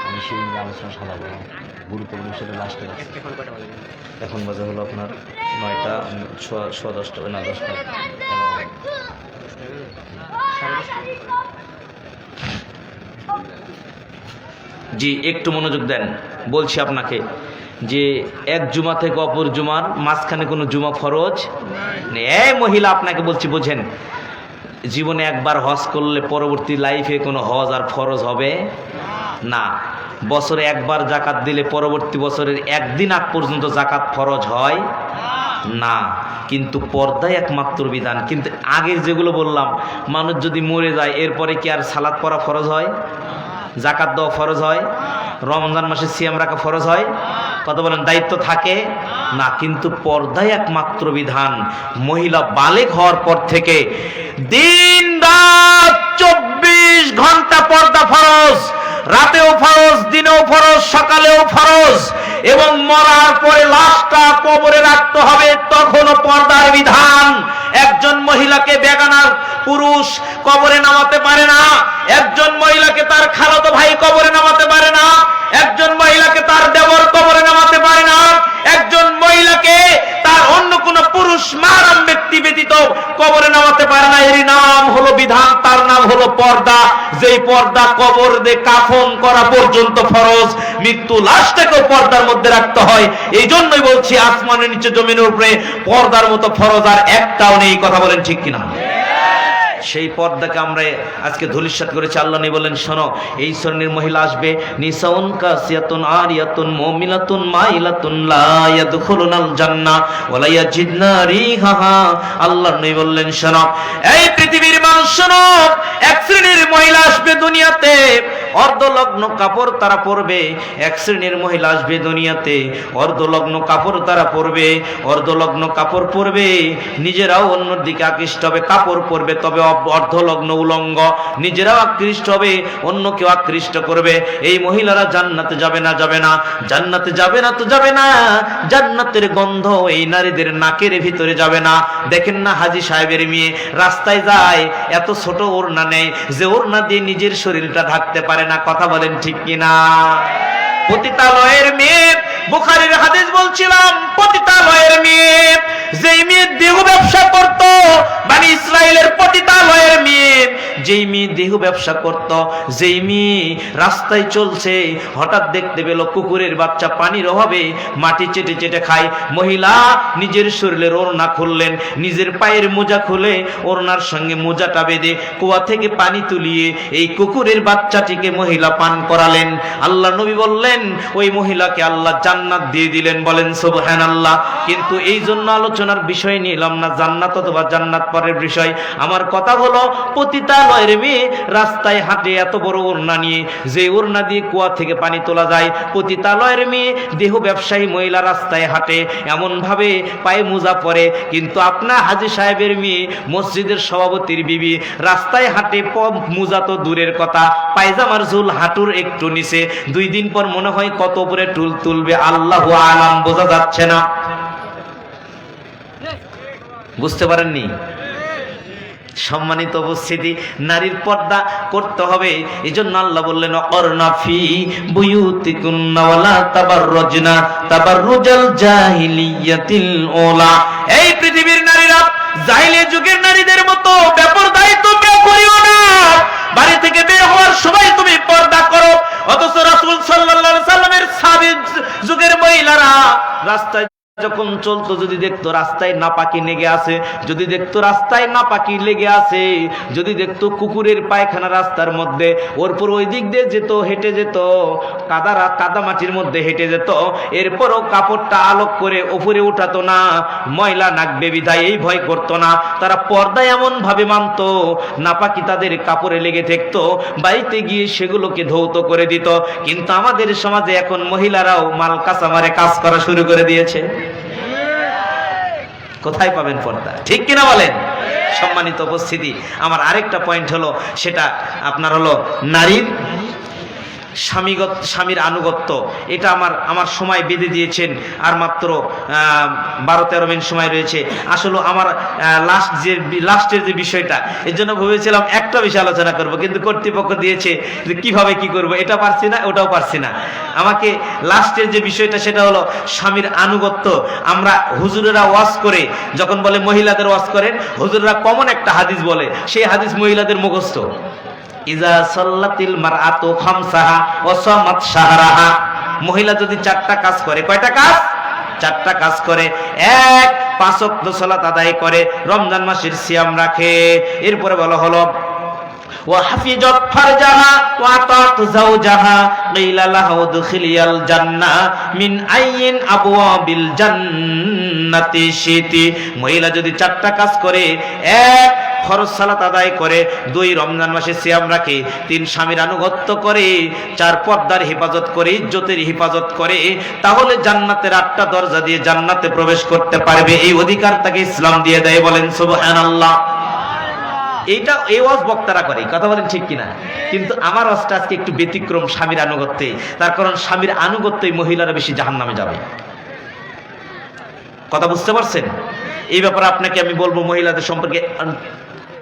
আমি সেদিন আলোচনা সাজাবো, গুরুত্বপূর্ণ বিষয়টা লাস্টে। এখন বাজে হলো আপনার 9টা, 10:15 না 10টা। জি, একটু মনোযোগ দেন। বলছি আপনাকে যে এক জুমা থেকে অপর জুমার মাঝখানে কোনো জুমা ফরজ নেই। এই মহিলা, আপনাকে বলছি, বোঝেন, জীবনে একবার হজ করলে পরবর্তী লাইফে কোনো হজ আর ফরজ হবে না। বছরে একবার জাকাত দিলে পরবর্তী বছরের একদিন আগ পর্যন্ত জাকাত ফরজ হয় না। কিন্তু পর্দায় একমাত্র বিধান। কিন্তু আগের যেগুলো বললাম, মানুষ যদি মরে যায় এরপরে কি আর সালাত পড়া ফরজ হয়? জাকাত দেওয়া ফরজ হয়? রমজান মাসে সিয়াম রাখা ফরজ হয়? কথা বলেন, দায়িত্ব থাকে না। কিন্তু পর্দায় একমাত্র বিধান, মহিলা বালেগ হওয়ার পর থেকে দিন রাত 24 ঘন্টা পর্দা ফরজ, রাতেও ফরজ, দিনেও ফরজ, সকালেও ফরজ, এবং মরার পরে লাশটা কবরে রাখতে হবে, তখনও পর্দার বিধান। একজন মহিলাকে বেগানা পুরুষ কবরে নামাতে পারে না, একজন মহিলাকে তার খালাতো ভাই কবরে নামাতে পারে না, একজন মহিলাকে তার দেবর কবরে নামাতে পারে না, একজন মহিলাকে তার অন্য কোন পুরুষ মারাম ব্যক্তি ব্যতীত কবরে নামাতে পারে না। এর নাম হলো বিধান, তার নাম হলো পর্দা। যেই পর্দা কবর দিয়ে কাফন করা পর্যন্ত ফরজ, মৃত্যু লাশটাকেও পর্দার মধ্যে রাখতে হয়। এই জন্যই বলছি, আসমানের নিচে জমিনের উপরে পর্দার মতো ফরজ আর একটাও নেই। কথা বলেন ঠিক কিনা? সেই পর্দাকে আমরা আজকে ধূলিসাৎ করেছি। আল্লাহ নেই বলেন, শোনো, এই শ্রেণীর মহিলা আসবে, নিসাউন কাসিয়াতুন আরিয়াতুন মুমিনাতুন মাইলাতুন লা ইয়াদখুলুনাল জান্নাহ ওয়া লা ইয়াজিদনা রিহাহা। আল্লাহ নেই বললেন, শোনো, এই পৃথিবীর মানুষ শোনো, এক শ্রেণীর মহিলা আসবে দুনিয়াতে, অর্ধলগ্ন কাপড় তারা পরবে। এক শ্রেণীর মহিলা আসবে দুনিয়াতে, অর্ধলগ্ন কাপড় তারা পরবে, অর্ধলগ্ন কাপড় পরবে, নিজেরাও অন্যর দিকে আকৃষ্ট হবে, কাপড় পরবে তবে অর্ধলগ্ন উলঙ্গ, নিজেরাও আকৃষ্ট হবে, অন্য কেউ আকৃষ্ট করবে। এই মহিলারা জান্নাতে যাবে না, যাবে না, জান্নাতে যাবে না তো যাবে না। জান্নাতের গন্ধ এই নারীদের নাকের ভিতরে যাবে না। দেখেন না, হাজী সাহেবের মেয়ে রাস্তায় যায়, এত ছোট ওড়না নেই যে ওড়না দিয়ে নিজের শরীরটা ঢাকতে পারে না। কথা বলেন ঠিক কিনা? পতিতালয়ের মেয়ে, বুখারীর হাদিস বলছিলাম, পতিতালয়ের মেয়ে, যেই মেয়ে দেহ ব্যবসা করত, বনি ইসরাইলের পতিতালয়ের মেয়ে, যেই মেয়ে দেহ ব্যবসা করত, যেই মেয়ে রাস্তায় চলছে, হঠাৎ দেখতে পেল কুকুরের বাচ্চা পানির অভাবে মাটি চেটে চেটে খায়। মহিলা নিজের শরীরের ওড়না খুললেন, নিজের পায়ের মোজা খুলে ওড়নার সঙ্গে মোজাটা বেঁধে কুয়া থেকে পানি তুলিয়ে এই কুকুরের বাচ্চাটিকে মহিলা পান করালেন। আল্লাহ নবী বললেন, ওই মহিলাকে আল্লাহ জান্নাত দিয়ে দিলেন। বলেন সুবহানাল্লাহ। কিন্তু এই জন্য আলোচনার বিষয় নিলাম না জান্নাত অথবা জান্নাত পরের বিষয়। আমার কথা হলো, পতিতালয়ের মেয়ে রাস্তায় হাঁটে এত বড় ওড়না নিয়ে, যে ওড়না দিয়ে কুয়া থেকে পানি তোলা যায়। পতিতালয়ের মেয়ে দেহ ব্যবসায়ী মহিলা রাস্তায় হাঁটে, এমন ভাবে পায়ে মোজা পরে। কিন্তু আপনার হাজী সাহেবের মেয়ে, মসজিদের সভাপতির বিবি, রাস্তায় হাঁটে, মোজা তো দূরের কথা, পায়জামার ঝুল হাঁটুর একটু নিচে। 2 দিন পর মনে হয় কত উপরে টুল তুলবে, আল্লাহু আলাম, বোঝা যাচ্ছে না। বুঝতে পারেননি? সম্মানিত উপস্থিতি, নারীর পর্দা করতে হবে। এজন্য আল্লাহ বললেন, অরনা ফি বুয়ুতিকুন্না ওয়ালা তাবাররুজনা তাবাররুজাল জাহিলিয়াতিল উলা। এই পৃথিবীর নারীরা জাহিলিয়া যুগের নারীদের মতো বেপরদায়িত্ব কেউ করিও না। বাড়ি থেকে বের হওয়ার সময় তুমি পর্দা করো। অথচ রাসূল সাল্লাল্লাহু আলাইহি সাল্লামের সাহাবী যুগের মহিলারা রাস্তায় যখন চলতো, যদি দেখতো রাস্তায় নাপাকি লেগে আছে, যদি দেখতো রাস্তায় নাপাকি লেগে আছে, যদি দেখতো কুকুরের পায়খানা রাস্তার মধ্যে, ওরপর ওই দিক দিয়ে যেত, হেঁটে যেত, কাদা মাটির মধ্যে হেঁটে যেত, এরপরও কাপড়টা আলোক করে ওপরে উঠাতো না, ময়লা নাকবে বিধায় এই ভয় করতো না। তারা পর্দা এমন ভাবে মানত, নাপাকি তাদের কাপড়ে লেগে থাকতো, বাড়িতে গিয়ে সেগুলোকে ধৌত করে দিত। কিন্তু আমাদের সমাজে এখন মহিলারাও মাল কাঁচামারে কাজ করা শুরু করে দিয়েছে। কোথায় পাবেন পর্দা? ঠিক কিনা বলেন? সম্মানিত উপস্থিতি, আমার আরেকটা পয়েন্ট হলো, সেটা আপনার হলো নারীর স্বামীর আনুগত্য। এটা আমার সময় বেঁধে দিয়েছেন, আর মাত্র 12-13 মিনিট সময় রয়েছে। আসলে আমার লাস্টের যে বিষয়টা, এর জন্য ভেবেছিলাম একটা বিষয় আলোচনা করব, কিন্তু কর্তৃপক্ষ দিয়েছে যে কিভাবে কি করব, এটা পারছি না, ওটাও পারছি না। আমাকে লাস্টের যে বিষয়টা, সেটা হলো স্বামীর আনুগত্য। আমরা হুজুরেরা ওয়াজ করে যখন বলে মহিলাদের ওয়াজ করেন, হুজুরেরা কমন একটা হাদিস বলে, সেই হাদিস মহিলাদের মুখস্থ। ইজা সাল্লাতিল মারআতু খামসাহা ওয়া সামাত শাহরাহা। মহিলা যদি 4টা কাজ করে, কয়টা কাজ? 4টা কাজ করে। 1, 5 ওয়াক্ত সালাত আদায় করে, রমজান মাসের সিয়াম রাখে। এরপরে বলা হলো ওয়া হাফিজাত ফারজাহা ওয়া আতাত যাওজাহা কিলা লাহু দুখিলিয়াল জান্নাহ মিন আইয়িন আবওয়াবিল জান্নাতি শিতি। মহিলা যদি 4টা কাজ করে, 1, ফরজ সালাত আদায় করে, 2 রমজান মাসে সিয়াম রাখে, 3 স্বামীর আনুগত্য করে, 4 পর্দার হেফাজত করে, ইজ্জতের হেফাজত করে, তাহলে জান্নাতের 8টা দরজা দিয়ে জান্নাতে প্রবেশ করতে পারবে। এই অধিকার তাকে ইসলাম দিয়ে দেয়। বলেন সুবহানাল্লাহ। এইটা এই ওয়াজ বক্তারা করে, কথা বলেন ঠিক কিনা? কিন্তু আমার ওয়াজটা আজকে একটু ব্যতিক্রম স্বামীর আনুগত্যে। তার কারণ স্বামীর আনুগত্যই মহিলারা বেশি জাহান্নামে যাবে। কথা বুঝতে পারছেন? এই ব্যাপারে আপনাকে আমি বলবো, মহিলাদের সম্পর্কে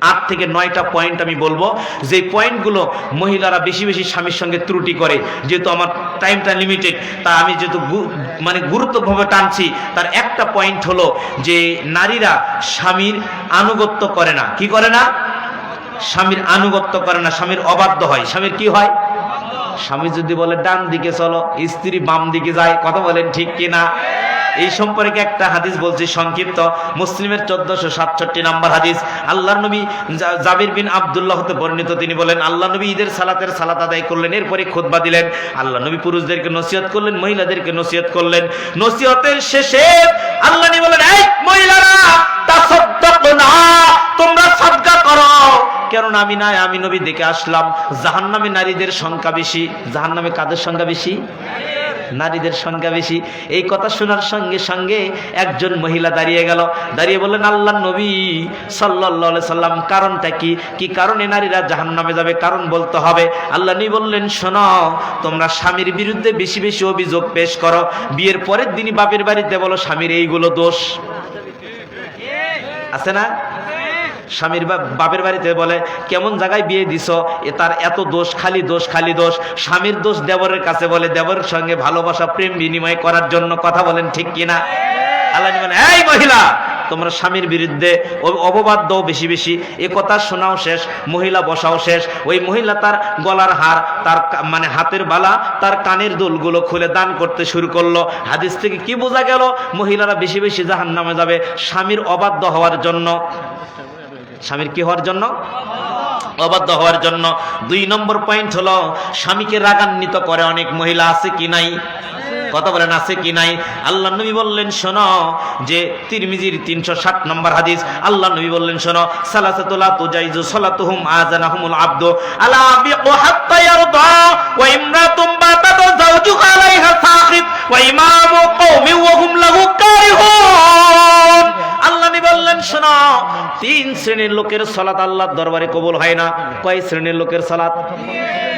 8 থেকে 9টা পয়েন্ট আমি বলবো, যে পয়েন্টগুলো মহিলারা বেশি বেশি স্বামীর সঙ্গে ত্রুটি করে। যেহেতু আমার টাইমটা লিমিটেড, তা আমি যেহেতু মানে গুরুত্বভাবে টানছি, তার একটা পয়েন্ট হলো যে নারীরা স্বামীর আনুগত্য করে না। কি করে না? স্বামীর আনুগত্য করে না, স্বামীর অবাধ্য হয়। স্বামীর কি হয়? স্বামী যদি বলে ডান দিকে চলো, স্ত্রী বাম দিকে যায়। কথা বলেন ঠিক কিনা? এই সম্পর্কে একটা হাদিস বলছি সংক্ষিপ্ত, মুসলিমের 1467 নম্বর হাদিস। আল্লাহর নবী জাবির বিন আব্দুল্লাহ হতে বর্ণিত, তিনি বলেন আল্লাহ নবী ঈদের সালাতের সালাত আদায় করলেন, এরপরে খুতবা দিলেন। আল্লাহ নবী পুরুষদেরকে নসিহত করলেন, মহিলাদেরকে নসিহত করলেন। নসিহতের শেষে আল্লাহ নবী বলেন, এই মহিলারা, তাসাদদাকনা, তোমরা সাদকা করো। কারণ আমি নবী দেখে আসলাম জাহান্নামে নারীদের সংখ্যা বেশি। জাহান্নামে কাদের সংখ্যা বেশি? নারীদের সংখ্যা বেশি। এই কথা শোনার সঙ্গে সঙ্গে একজন মহিলা দাঁড়িয়ে গেল, দাঁড়িয়ে বললেন, আল্লাহর নবী সাল্লাল্লাহু আলাইহি সাল্লাম, কারণটা কি? কি কারণে নারীরা জাহান্নামে যাবে? কারণ বলতে হবে। আল্লাহ নবী বললেন, শোনো, তোমরা স্বামীর বিরুদ্ধে বেশি বেশি অভিযোগ পেশ করো। বিয়ের পরের দিনই বাপের বাড়িতে বলো স্বামীর এইগুলো দোষ আছে না? স্বামীর বাপের বাড়িতে বলে কেমন জায়গায় বিয়ে দিছ, তার এত দোষ, খালি দোষ, খালি দোষ। স্বামীর দোষ দেবরের কাছে বলে, দেবরের সঙ্গে ভালোবাসা প্রেম বিনিময় করার জন্য। কথা বলেন ঠিক কিনা? আল্লাহ বলেন, এই মহিলা, তোমরা স্বামীর বিরুদ্ধে অপবাদ দাও বেশি বেশি। এ কথা শোনাও শেষ, মহিলা বসাও শেষ। ওই মহিলা তার গলার হার, তার মানে হাতের বালা, তার কানের দুলগুলো খুলে দান করতে শুরু করলো। হাদিস থেকে কি বোঝা গেল? মহিলারা বেশি বেশি জাহান্নামে যাবে স্বামীর অবাধ্য হওয়ার জন্য। স্বামীর কি হওয়ার জন্য? অবাধ্য হওয়ার জন্য। 2 নম্বর পয়েন্ট হলো, স্বামীকে রাগান্বিত করে অনেক মহিলা। আছে কি নাই? কথা বলেন, আছে কি নাই? আল্লাহ নবী বললেন, শোনো, যে তিরমিজির 360 নম্বর হাদিস, আল্লাহ নবী বললেন, শোনো, সালাসাতুলা তুজাইজু সালাতুহুম আযানাহুমুল আবদু আলা বিকু হাত্তা ইয়ারদা ওয়া ইমরাতুম বাতাতু যাওজুহা আলাইহা সাখিত ওয়া ইমামু কওমি ওয়া হুম লাহু কারিহুন। আল্লাহ নবী বললেন, শোনো, 3 শ্রেণীর লোকের সালাত আল্লাহর দরবারে কবুল হয় না। কয় শ্রেণীর লোকের সালাত?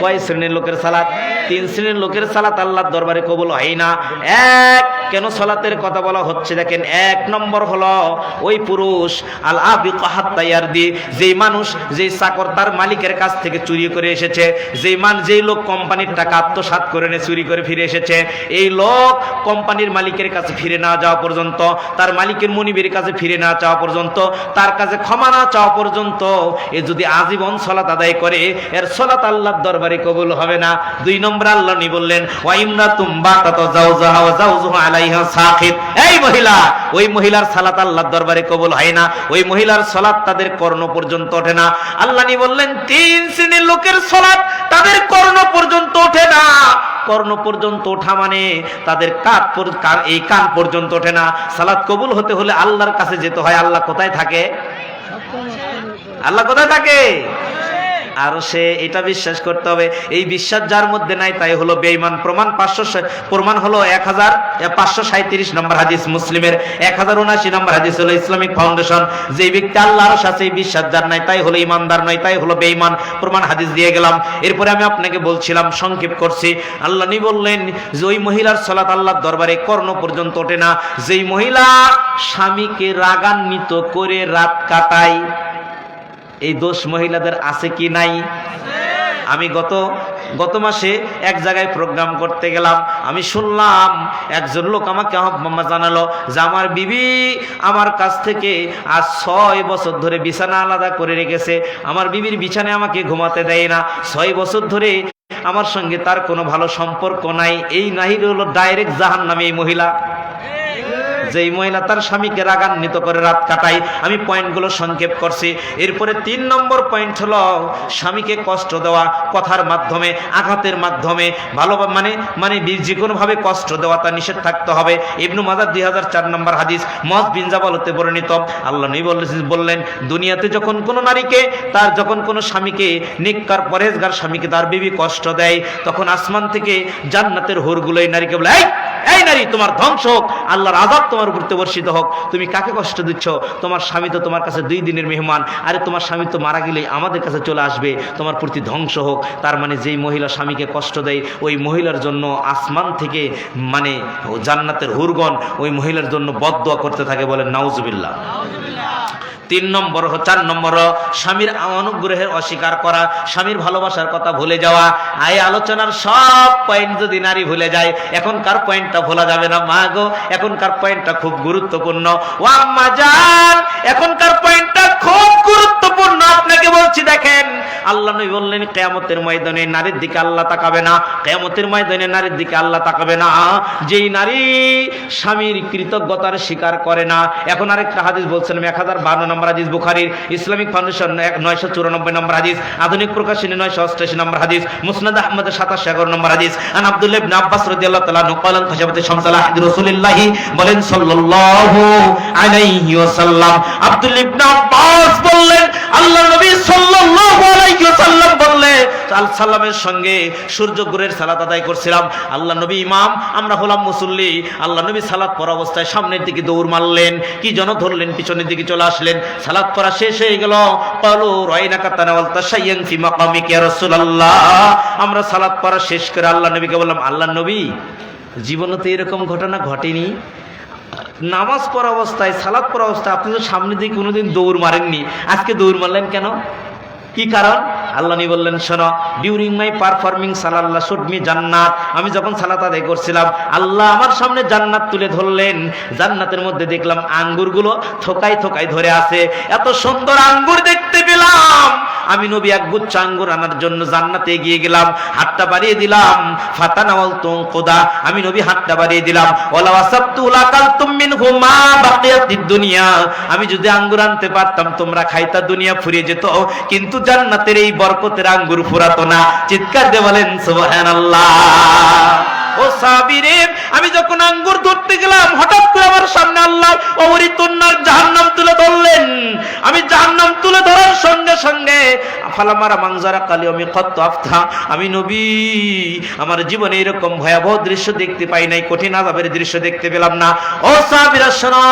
কয় শ্রেণীর লোকের সালাত? 3 শ্রেণীর লোকের সালাত আল্লাহর দরবারে কবুল হয় না। এক, কেন সালাতের কথা বলা হচ্ছে দেখেন। 1 নম্বর হলো ওই পুরুষ আল আবিকু হাত্তা ইয়ারদি, যেই মানুষ, যেই চাকর তার মালিকের কাছ থেকে চুরি করে এসেছে, যেই লোক কোম্পানির টাকা আত্মসাৎ করে নিয়ে চুরি করে ফিরে এসেছে, এই লোক কোম্পানির মালিকের কাছে ফিরে না যাওয়া পর্যন্ত, তার মালিকের মনিবের কাছে ফিরে না যাওয়া পর্যন্ত, তার কাছে ক্ষমা না চাওয়া পর্যন্ত, এ যদি আজীবন সালাত আদায় করে, এর সালাত আল্লাহর দরবারে কবুল হবে না। 2 নম্বর আল্লাহ নবী বললেন, ওয়া ইমরাতুম বাতাতু যাওজাহা ওয়া যাওজুহা আলাইহা সাখিত, এই মহিলা, ওই মহিলার সালাত আল্লাহর দরবারে কবুল হয় না। ওই মহিলার সালাত তাদের কর্ণ পর্যন্ত ওঠে না। আল্লাহ নবী বললেন, 3 শ্রেণীর লোকের সালাত তাদের কর্ণ পর্যন্ত ওঠে না। কর্ণ পর্যন্ত ওঠা মানে তাদের এই কান পর্যন্ত ওঠে না। সালাত কবুল হতে হলে আল্লাহর কাছে যেতে হয়। আল্লাহ কোথায় থাকে? আল্লাহ কোথায় থাকে? আর সে এটা বিশ্বাস করতে হবে। এই বিশ্বাস যার মধ্যে নাই তাই হলো বেঈমান। প্রমাণ হলো 1537 নম্বর হাদিস, মুসলিমের 1079 নম্বর হাদিস হলো ইসলামিক ফাউন্ডেশন। যে ব্যক্তি আল্লাহর সাথে বিশ্বাস যার নাই তাই হলো ইমানদার নয়, তাই হলো বেঈমান। প্রমাণ হাদিস দিয়ে গেলাম। এরপরে আমি আপনাকে বলছিলাম, সংক্ষেপ করছি, আল্লাহ নবী বললেন যে ওই মহিলার সালাত আল্লাহর দরবারে কর্ণ পর্যন্ত ওঠে না, যেই মহিলা স্বামীকে রাগান্বিত করে রাত কাটায়। এই দোষ মহিলাদের আছে কি নাই? আমি গত মাসে এক জায়গায় প্রোগ্রাম করতে গেলাম, আমি শুনলাম একজন লোক আমাকে জানালো যে আমার বিবি আমার কাছ থেকে আজ 6 বছর ধরে বিছানা আলাদা করে রেখেছে। আমার বিবির বিছানায় আমাকে ঘুমাতে দেয় না। 6 বছর ধরে আমার সঙ্গে তার কোনো ভালো সম্পর্ক নাই। এই নাহির হলো ডাইরেক্ট জাহান্নামে এই মহিলা। যেই মহিলা তার স্বামীকে রাগান্বিত করে রাত কাটায়। আমি পয়েন্টগুলো সংক্ষেপ করছি। এরপরে 3 নম্বর পয়েন্ট হলো স্বামীকে কষ্ট দেওয়া, কথার মাধ্যমে, আঘাতের মাধ্যমে, ভালো মানে যে কোনো ভাবে কষ্ট দেওয়া তা নিষেধ থাকতে হবে। ইবনু মাজাহ 2004 নম্বর হাদিস, মুআয বিন জাবাল হতে বর্ণিত। আল্লাহ নবী বললেন, দুনিয়াতে যখন কোনো নারীকে যখন কোনো স্বামীকে, নেককার পরেজগার স্বামীকে তার বিবি কষ্ট দেয়, তখন আসমান থেকে জান্নাতের হুরগুলো এই নারীকে বলে, এই নারী, তোমার ধ্বংস হোক, আল্লাহর আযাব তোমার উপর বর্ষিত হোক। তুমি কাকে কষ্ট দিচ্ছ? তোমার স্বামী তো তোমার কাছে 2 দিনের মেহমান। আরে তোমার স্বামী তো মারা গেলেই আমাদের কাছে চলে আসবে, তোমার প্রতি ধ্বংস হোক। তার মানে যেই মহিলা স্বামীকে কষ্ট দেয়, ওই মহিলার জন্য আসমান থেকে জান্নাতের হুরগণ ওই মহিলার জন্য বদদোয়া করতে থাকে। বলেন নাউজুবিল্লাহ। 4 নম্বর স্বামীর অনুগ্রহের অস্বীকার করা, স্বামীর ভালোবাসার কথা ভুলে যাওয়া। এই আলোচনার সব পয়েন্ট যদি নারী ভুলে যায়, এখনকার পয়েন্টটা ভোলা যাবে না মা গো, এখনকার পয়েন্টটা খুব গুরুত্বপূর্ণ। ও আম্মা জান, এখনকার পয়েন্টটা খুব গুরুত্বপূর্ণ। আপনাকে বলছি, দেখেন, আল্লাহ নবী বললেন, কিয়ামতের ময়দানে নারীর দিকে আল্লাহ তাকাবে না, কিয়ামতের ময়দানে নারীর দিকে আল্লাহ তাকাবে না যেই নারী স্বামীর কৃতজ্ঞতার স্বীকার করে না। এখন আরেকটা হাদিস বলছেন, 1052 নম্বর হাদিস, বুখারীর ইসলামিক ফাউন্ডেশন 994 নম্বর হাদিস, আধুনিক প্রকাশনী 988 নম্বর হাদিস, মুসনাদ আহমদ 2711 নম্বর হাদিস। আন আব্দুল্লাহ ইবনে আব্বাস রাদিয়াল্লাহু তাআলা আনহু قال خشبت الشمس على عهد رسول الله বলেন সাল্লাল্লাহু আলাইহি ওয়াসাল্লাম। আব্দুল্লাহ ইবনে আব্বাস বললেন, আল্লাহর নবী সাল্লাল্লাহু আলাইহি ওয়াসাল্লাম বললেন, সালামের সঙ্গে সূর্যগ্রহের সালাত আদায় করছিলাম। আল্লাহ নবী ইমাম, আমরা হলাম মুসল্লি। আল্লাহ নবী সালাত পড়া অবস্থায় সামনের দিকে দৌড় মারলেন, কি যেন ধরলেন, পিছনের দিকে চলে আসলেন। সালাত পড়া শেষ হয়ে গেল। ক্বালু রাইনাকা তানাওয়ালতা শাইয়ান ফি মাকামিকা ইয়া রাসূলুল্লাহ। আমরা সালাত পড়া শেষ করে আল্লাহ নবীকে বললাম, আল্লাহ নবী, জীবনে তো এরকম ঘটনা ঘটেনি। নামাজ পড়া অবস্থায়, সালাত পড়া অবস্থায় আপনি তো সামনের দিকে কোনোদিন দৌড় মারেননি, আজকে দৌড় মারলেন কেন? কি কারণ? আল্লাহ নবী বললেন, শোনো, ডিউরিং মাই পারফর্মিং সালাল্লাহ শুড মি জান্নাত। আমি যখন সালাত আদায় করছিলাম, আল্লাহ আমার সামনে জান্নাত তুলে ধরলেন। জান্নাতের মধ্যে দেখলাম আঙ্গুরগুলো থোকায় থোকায় ধরে আছে। এত সুন্দর আঙ্গুর দেখতে পেলাম। আমি নবী এক গুচ্ছ আঙ্গুর আনার জন্য জান্নাতে এগিয়ে গেলাম, হাতটা বাড়িয়ে দিলাম। ফাতানাওয়ালতু কুদা, আমি নবী হাতটা বাড়িয়ে দিলাম। ওয়ালা ওয়াসাবতু লাকালতুম মিনহু মা বাকিয়াতিদ দুনিয়া। আমি যদি আঙ্গুর আনতে পারতাম, তোমরা খাইতা, দুনিয়া ফুরিয়ে যেত, কিন্তু জান্নাতের এই বরকতের আঙ্গুর ফুরাতো না। চিৎকার দিয়ে বলেন সুবহানাল্লাহ। ও সাহাবীরে, আমি যখন আঙ্গুর ধরতে গেলাম, হঠাৎ করে আমার সামনে আল্লাহ অমরিতুন্নার জাহান্নাম তুলে ধরলেন। আমি জাহান্নাম তুলে ধরার সঙ্গে সঙ্গে ফালামারা মানজারা কালিয়মি কত আফতা, আমি নবী আমার জীবনে এরকম ভয়াবহ দৃশ্য দেখতে পাই নাই, কঠিন আযাবের দৃশ্য দেখতে পেলাম না। ও সাহাবীরা শোনো,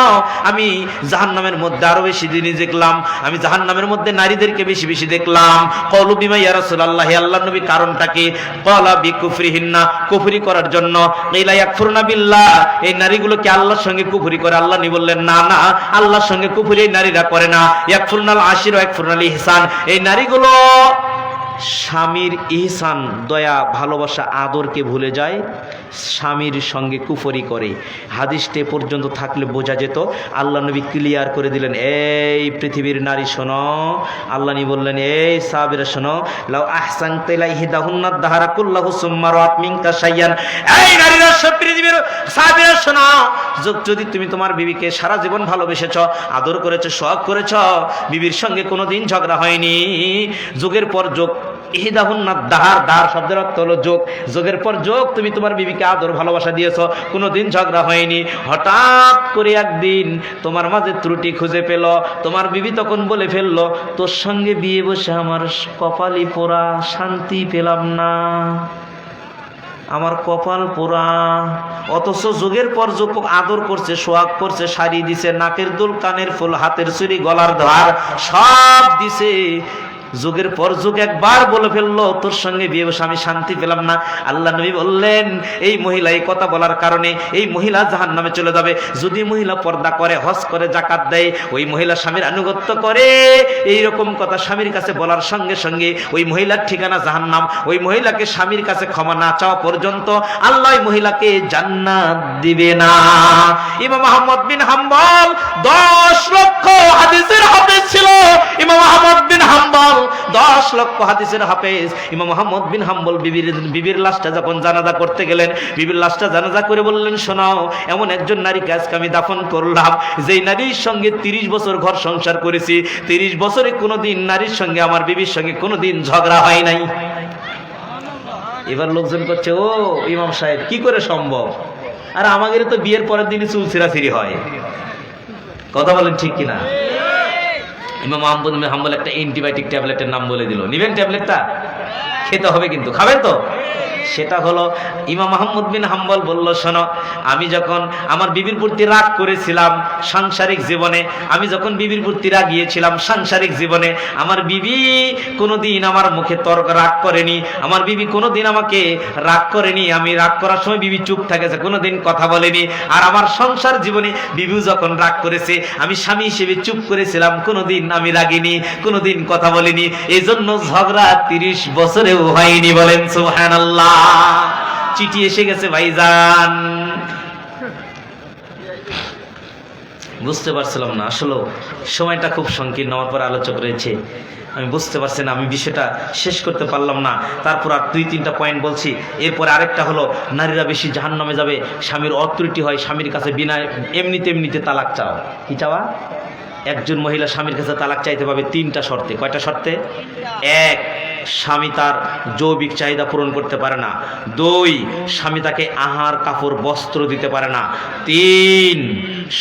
আমি জাহান্নামের মধ্যে আরো বেশি জিনিস দেখলাম। আমি জাহান্নামের মধ্যে নারীদেরকে বেশি বেশি দেখলাম। ক্বালু বিমা ইয়া রাসূলুল্লাহ, আল্লাহর নবী কারণটা কি? ক্বালা বিকুফরিহিন্না, কুফরি করার জন্য। ইলা ইয়াকফুরনা বিল্লাহ, এই নারীগুলো কি আল্লাহর সঙ্গে কুফরি করে? আল্লাহ নবী বললেন, না না, আল্লাহর সঙ্গে কুফরি এই নারীরা করে না। ইয়াকফুরনাল আশির ওয়া ইয়াকফুরনাল ইহসান, এই নারীগুলো স্বামীর ইহসান, দয়া, ভালোবাসা, আদরকে ভুলে যায়, স্বামীর সঙ্গে কুফরি করে। হাদিসটা পর্যন্ত থাকলে বোঝা যেত। আল্লাহ নবী ক্লিয়ার করে দিলেন, এই পৃথিবীর নারী শোনো। আল্লাহ নবী বললেন, এই সাহাবীরা শোনো, লাউ আহসানতা ইলাইহিদাহুন্না দাহরা কুল্লাহু সুম্মা রাআত মিনকা শাইয়ান, এই নারীরা, সব পৃথিবীর সাহাবীরা শোনো, যদি তুমি তোমার বিবিকে সারা জীবন ভালোবেসেছো, আদর করেছো, সোহাগ করেছো, বিবির সঙ্গে কোনোদিন ঝগড়া হয়নি, যুগের পর যুগ, ইহদাহুন্না দাহার, দাহার শব্দের অর্থ হলো যোগ, যোগের পর যোগ তুমি তোমার বিবিকে আদর ভালোবাসা দিয়েছো, কোনোদিন ঝগড়া হয়নি। হঠাৎ করে একদিন তোমার মাঝে ত্রুটি খুঁজে পেল, তোমার বিবি তখন বলে ফেললো, তোর সঙ্গে বিয়ে বসে আমার কপালই পোড়া, শান্তি পেলাম না, আমার কপাল পোড়া। অথচ যুগের পর যুগ আদর করছে, সোহাগ করছে, শাড়ি দিছে, নাকের দুল, কানের ফুল, হাতের চুড়ি, গলার ধার সব দিছে। যুগের পর যুগ একবার বলে ফেললো, তোর সঙ্গে বিয়ে বসে আমি শান্তি পেলাম না। আল্লাহ নবী বললেন, এই মহিলা এই কথা বলার কারণে এই মহিলা জাহান্নামে চলে যাবে। যদি মহিলা পর্দা করে, হজ করে, যাকাত দেয়, ওই মহিলা স্বামীর আনুগত্য করে, এই রকম কথা স্বামীর কাছে বলার সঙ্গে সঙ্গে ওই মহিলার ঠিকানা জাহান্নাম। ওই মহিলাকে স্বামীর কাছে ক্ষমা না চাওয়া পর্যন্ত আল্লাহ ওই মহিলাকে জান্নাত দিবে না। ইমাম আহমদ বিন হাম্বল 10 লক্ষ হাদিসের হাফেজ ছিল। ইমাম আহমদ বিন হাম্বল 10 লক্ষ হাদিসের হাফেজ ইমাম আহমদ বিন হাম্বল বিবির লাশটা যখন জানাজা করতে গেলেন, বিবির লাশটা জানাজা করে বললেন, শোনাও, এমন একজন নারীকে আজকে আমি দাফন করলাম যেই নারীর সঙ্গে 30 বছর ঘর সংসার করেছি, 30 বছরে কোনোদিন নারীর সঙ্গে আমার বিবির সঙ্গে কোনোদিন ঝগড়া হয় নাই। এবার লোকজন করছে, ও ইমাম সাহেব কি করে সম্ভব? আর আমাদের তো বিয়ের পরের দিনই চুল ছিঁড়াছিঁড়ি হয়। কথা বলেন ঠিক কিনা? ইমাম আহমদ বিন হাম্বল একটা অ্যান্টিবায়োটিক ট্যাবলেটের নাম বলে দিল, নিবেন ট্যাবলেটটা? খেতে হবে কিন্তু, খাবেন তো? সেটা হলো, ইমাম আহমদ বিন হাম্বল বলল, শোনো, আমি যখন আমার বিবির প্রতি রাগ করেছিলাম সাংসারিক জীবনে, আমি যখন বিবির প্রতি রাগিয়েছিলাম সাংসারিক জীবনে, আমার বিবি কোনোদিন আমার মুখে তর্ক রাগ করেনি, আমার বিবি কোনোদিন আমাকে রাগ করেনি, আমি রাগ করার সময় বিবি চুপ থাকেছে, কোনোদিন কথা বলেনি। আর আমার সংসার জীবনে বিবিও যখন রাগ করেছে, আমি স্বামী হিসেবে চুপ করেছিলাম, কোনোদিন আমি রাগিনি, কোনোদিন কথা বলিনি। এই জন্য ঝগড়া 30 বছরেও হয়নি। বলেন সুবহানাল্লাহ। চিঠি এসে গেছে ভাইজান। বুঝতে পারছিলাম না, আসলে সময়টা খুব সংকীর্ণ, আমার পর আলোচক রয়েছে, আমি বুঝতে পারছি না, আমি বিষয়টা শেষ করতে পারলাম না। তারপর আর 2-3টা পয়েন্ট বলছি। এরপরে আরেকটা হলো, নারীরা বেশি জাহান্নামে যাবে, স্বামীর অত্রুটি হয়, স্বামীর কাছে বিনা এমনিতে তালাক চাও। কি চাওয়া? একজন মহিলা স্বামীর কাছে তালাক চাইতে পাবে 3টা শর্তে। কয়টা শর্তে? 1, স্বামী তার যৌবিক চাহিদা পূরণ করতে পারে না। 2, স্বামী তাকে আহার কাপড় বস্ত্র দিতে পারে না। 3,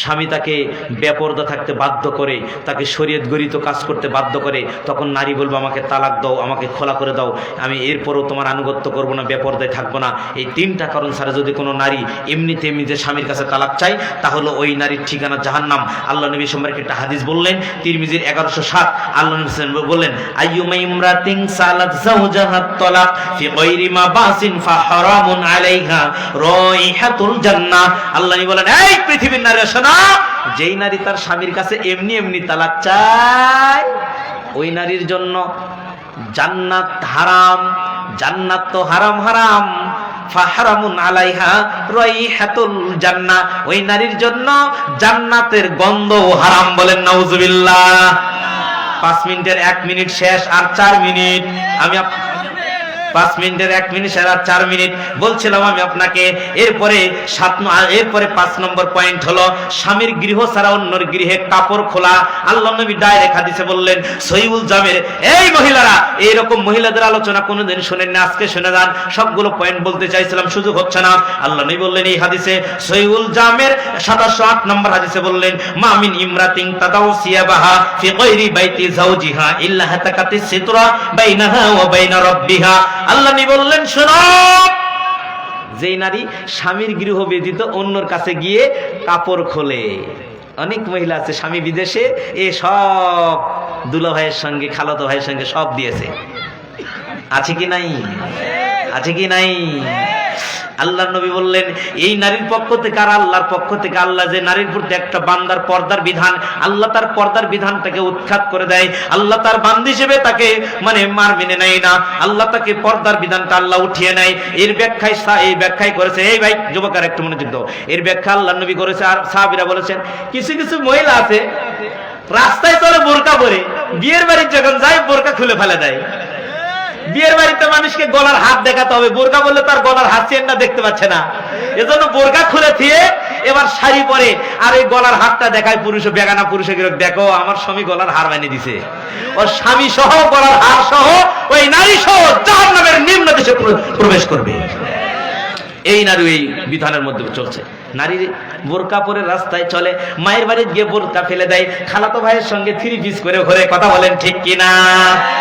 স্বামী তাকে বেপরদা থাকতে বাধ্য করে, তাকে শরীয়ত গরিত কাজ করতে বাধ্য করে। তখন নারী বলবে, আমাকে তালাক দাও, আমাকে খোলা করে দাও, আমি এরপরও তোমার আনুগত্য করবো না, বেপরদায় থাকবো না। এই 3টা কারণ ছাড়া যদি কোনো নারী এমনিতে স্বামীর কাছে তালাক চায়, তাহলে ওই নারীর ঠিকানা জাহান্নাম। আল্লাহ নবী সম্পর্কে একটা হাদিস বললেন, তিরমিজির 1107, আল্লাহ নবী বললেন, আইয়ুমা ইমরাতিন সালাত যাওজাহাত তালাক ফি গায়রি মা বাসিন ফাহারামুন আলাইহা রাইহাতুল জান্নাহ। আল্লাহ নবী বলেন, এই পৃথিবীর নারী শোনো, যেই নারী তার স্বামীর কাছে এমনি তালাক চায়, ওই নারীর জন্য জান্নাত হারাম। জান্নাত তো হারাম হারাম, ফাহারামুন আলাইহা রাইহাতুল জান্নাহ, ওই নারীর জন্য জান্নাতের গন্ধ হারাম। বলেন নাউজুবিল্লাহ। 5 মিনিটের 1 মিনিট শেষ, আর 4 মিনিট। আমি 5 মিনিটের 1 মিনিট শেষ, আর 4 মিনিট বলছিলাম আমি আপনাকে। এরপরে 5 নম্বর পয়েন্ট হলো, স্বামীর গৃহ ছাড়া অন্যর গৃহে কাপড় খোলা। আল্লাহ নবী ডাইরেক্ট হাদিসে বললেন, সহিহুল জামের, এই মহিলারা, এইরকম মহিলাদের আলোচনা কোনোদিন শুনেন না, আজকে শুনে যান। সবগুলো পয়েন্ট বলতে চাইছিলাম, সুযোগ হচ্ছে না। আল্লাহ নবী বললেন এই হাদিসে, সহিহুল জামের 708 নম্বর হাদিসে বললেন, মা মিন ইমরাতিন তাদাউ সিয়াবাহা ফি গায়রি বাইতি যাওজিহা ইল্লা হাতাকাতিস সিতরা বাইনাহা ওয়া বাইনা রাব্বিহা। আল্লাহ নবী বললেন, শোনো, যেই নারী স্বামীর গৃহ ব্যতীত অন্যর কাছে গিয়ে কাপড় খোলে। অনেক মহিলা আছে স্বামী বিদেশে, এ সব দুলা ভাইয়ের সঙ্গে, খালাতো ভাইয়ের সঙ্গে সব দিয়েছে। আছে কি নাই? আছে কি নাই? আল্লাহর নবী বললেন, এই নারীর পক্ষ থেকে আর আল্লাহর পক্ষ থেকে, আল্লাহ যে নারীর প্রতি একটা বান্দার পর্দার বিধান, আল্লাহ তার পর্দার বিধানটাকে উৎখাত করে দেয়। আল্লাহ তার বান্দী হিসেবে তাকে মার মেনে নেয় না, আল্লাহ তাকে পর্দার বিধানটা আল্লাহ উঠিয়ে নেয়। এর ব্যাখ্যায় করেছে, এই ভাই যুবকের একটু মনোযোগ দাও, এর ব্যাখ্যা আল্লাহর নবী করেছে। আর সাহাবীরা বলেছেন, কিছু কিছু মহিলা আছে রাস্তায় চলে বোরকা পরে, বিয়ের বাড়ি যখন যায় বোরকা খুলে ফেলে দেয়। বিয়ের বাড়িতে মানুষকে গলার হাত দেখাতে হবে, বোরকা বললে তার গলার হাত চেনটা দেখতে পাচ্ছে না, এজন্য বোরকা খুলে দিয়ে এবার শাড়ি পরে, আর এই গলার হাতটা দেখায় পুরুষ, বেগানা পুরুষে, দেখো আমার স্বামী গলার হার বানিয়ে দিছে। ওর স্বামী সহ গলার হার সহ ওই নারী সহ জাহান্নামের নিম্ন দেশে প্রবেশ করবে। এই নারী এই বিধানের মধ্যে চলছে। নারী বোরকা পরে রাস্তায় চলে, মায়ের বাড়ি গিয়ে বোরকা ফেলে দেয়, খালাতো ভাইয়ের সঙ্গে 3 পিস করে ঘরে। কথা বলেন ঠিক কিনা?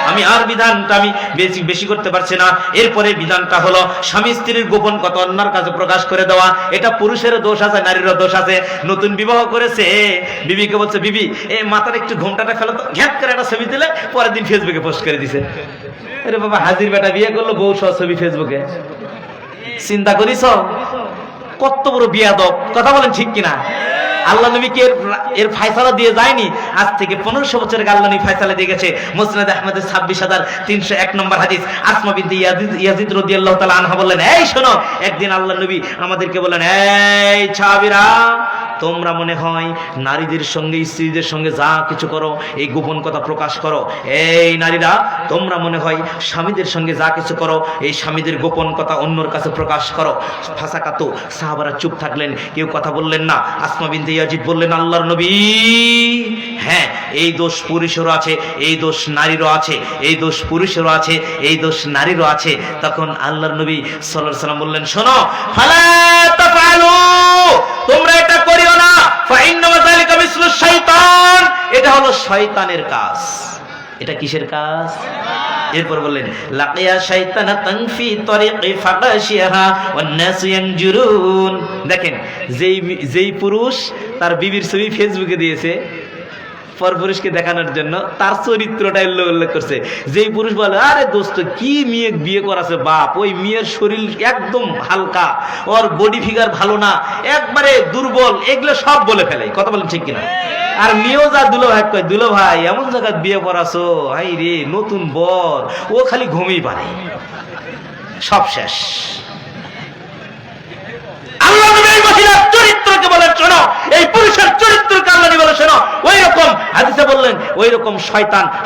আমি আর বিধানটা আমি বেশি করতে পারছি না। এরপরে বিধানটা হলো, স্বামী স্ত্রীর গোপন কথা অন্যের কাছে প্রকাশ করে দেওয়া। এটা পুরুষেরও দোষ আছে, নারীরও দোষ আছে। নতুন বিবাহ করেছে, বিবিকে বলছে, বিবি এই মাথার একটু ঘোমটাটা ফেলো তো, ঘ্যাট করে একটা ছবি দিলে, পরের দিন ফেসবুকে পোস্ট করে দিছে। আরে বাবা, হাজির বেটা বিয়ে করলো, বউ সহ ছবি ফেসবুকে। চিন্তা করিস কত বড় বিয়াদব? কথা বলেন ঠিক কিনা? আল্লাহ নবীকে এর ফয়সালা দিয়ে যায়নি, আজ থেকে 1500 বছর আগে আল্লাহ নবী ফয়সালা দিয়ে গেছে। মুসনাদ আহমদের 26,301 নম্বর হাদিস, আসমা বিনতে ইয়াজিদ রাদিয়াল্লাহু তাআলা আনহা বললেন, এই শোনো, একদিন আল্লাহ নবী আমাদেরকে বললেন, এই সাহাবীরা তোমরা মনে হয় নারীদের সঙ্গে স্ত্রীদের সঙ্গে যা কিছু করো এই গোপন কথা প্রকাশ করো। এই নারীরা তোমরা মনে হয় স্বামীদের সঙ্গে যা কিছু করো এই স্বামীদের গোপন কথা অন্যর কাছে প্রকাশ করো। ফাসাকাতু, সাহাবারা চুপ থাকলেন, কেউ কথা বললেন না। আসমা বিনতে ইয়াজিদ বললেন, আল্লাহর নবী, হ্যাঁ এই দোষ পুরুষেরও আছে, এই দোষ নারীরও আছে, এই দোষ পুরুষেরও আছে, এই দোষ নারীরও আছে। তখন আল্লাহর নবী সাল্লাল্লাহু আলাইহি সাল্লাম বললেন, শোনো, ফালা তাফআলু, তোমরা এটা করিও না, ফাইন্নামা যালিকা মিসলু শাইতান, এটা হলো শয়তানের কাজ। এটা কিসের কাজ? এরপর বললেন, লাকিয়া শাইতানাতান ফি তরিকি ফাগাশিয়াহা ওয়ান নাসু ইয়ানজুরুন। দেখেন, যেই পুরুষ তার বিবির ছবি ফেসবুকে দিয়েছে পরপুরুষকে দেখানোর জন্য, তার চরিত্রটা উল্লেখ করছে। যেই পুরুষ বলে, আরে দোস্ত কি মেয়ে বিয়ে করাছে বাপ, ওই মেয়ের শরীর একদম হালকা, ওর বডি ফিগার ভালো না, একবারে দুর্বল, এগুলো সব বলে ফেলে। কথা বলেন ঠিক কিনা? আর মেয়েও যা দুলো ভাই কয়, দুলো ভাই এমন জায়গায় বিয়ে করাছো, হাই রে নতুন বর, ও খালি ঘুমিয়ে পারে, সব শেষ। আল্লাহ নবী এই মহিলার চরিত্রকে বলেন, শোনো, এই পুরুষের চরিত্রকে আল্লাহ নবী বলেন, শোনো, ওই রকম হাদিসে বললেন, ওই রকম